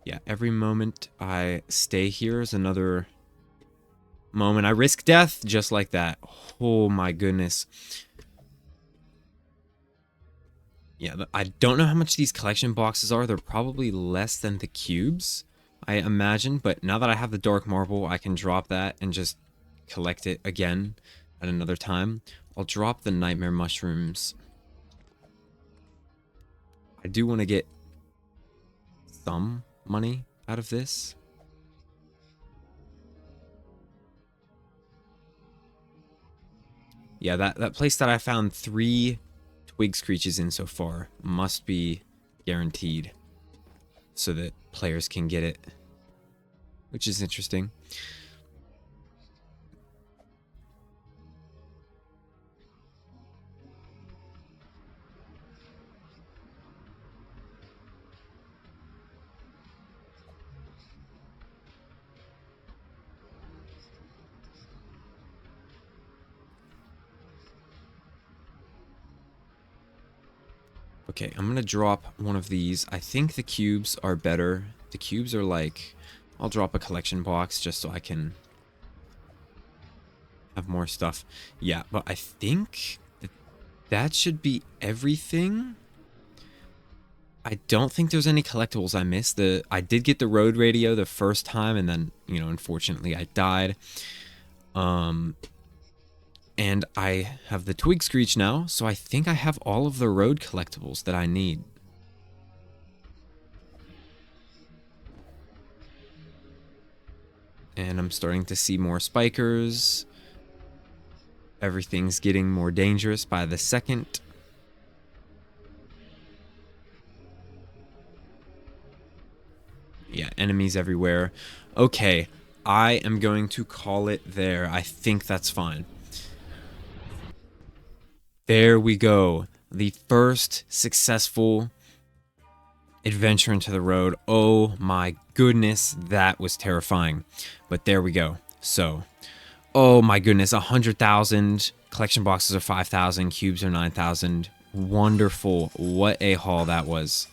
Yeah, every moment I stay here is another moment I risk death, just like that. Oh my goodness. Yeah, I don't know how much these collection boxes are. They're probably less than the cubes, I imagine. But now that I have the dark marble, I can drop that and just collect it again at another time. I'll drop the nightmare mushrooms. I do want to get some money out of this. Yeah, that place that I found 3 twig screeches in so far must be guaranteed so that players can get it, which is interesting. Okay, I'm gonna drop one of these. I think the cubes are better. The cubes are like, I'll drop a collection box just so I can have more stuff. Yeah, but I think that should be everything. I don't think there's any collectibles I missed. I did get the road radio the first time, and then, you know, unfortunately I died. And I have the twig screech now, so I think I have all of the road collectibles that I need. And I'm starting to see more spikers. Everything's getting more dangerous by the second. Yeah, enemies everywhere. Okay, I am going to call it there. I think that's fine. There we go. The first successful adventure into the road. Oh my goodness, that was terrifying. But there we go. So, oh my goodness, 100,000. Collection boxes are 5,000. Cubes are 9,000. Wonderful. What a haul that was.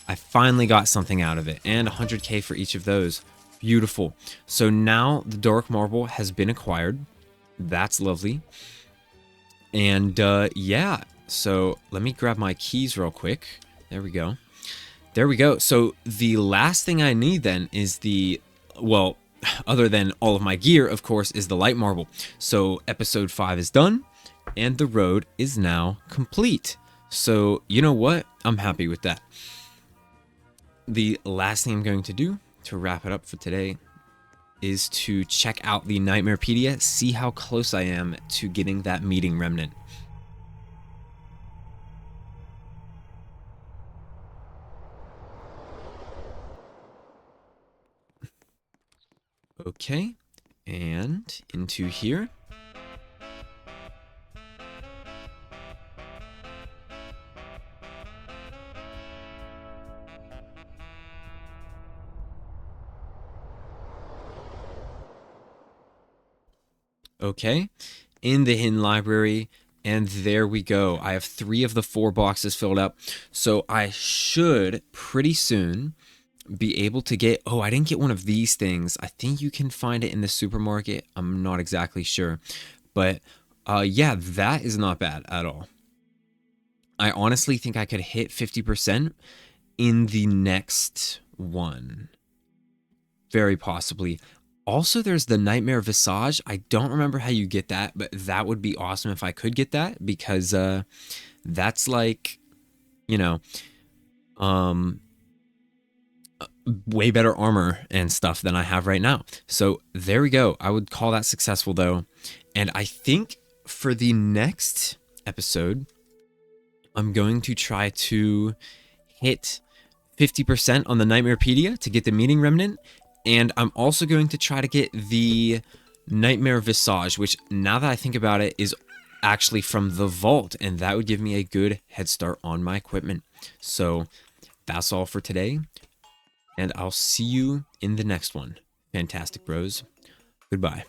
I finally got something out of it. And 100k for each of those. Beautiful. So now the dark marble has been acquired. That's lovely. And yeah, so let me grab my keys real quick. There we go. There we go. So the last thing I need then is the, well, other than all of my gear, of course, is the light marble. So episode 5 is done and the road is now complete. So you know what? I'm happy with that. The last thing I'm going to do to wrap it up for today is to check out the Nightmarepedia, see how close I am to getting that meeting remnant. Okay, and into here. Okay, in the hidden library, and there we go. I have 3 of the 4 boxes filled up, so I should pretty soon be able to get, oh, I didn't get one of these things. I think you can find it in the supermarket. I'm not exactly sure, but yeah, that is not bad at all. I honestly think I could hit 50% in the next one. Very possibly. Also, there's the Nightmare Visage. I don't remember how you get that, but that would be awesome if I could get that, because that's like, you know, way better armor and stuff than I have right now. So there we go. I would call that successful though. And I think for the next episode, I'm going to try to hit 50% on the Nightmarepedia to get the meeting remnant. And I'm also going to try to get the Nightmare Visage, which now that I think about it is actually from the vault, and that would give me a good head start on my equipment. So that's all for today, and I'll see you in the next one. Fantastic Bros. Goodbye.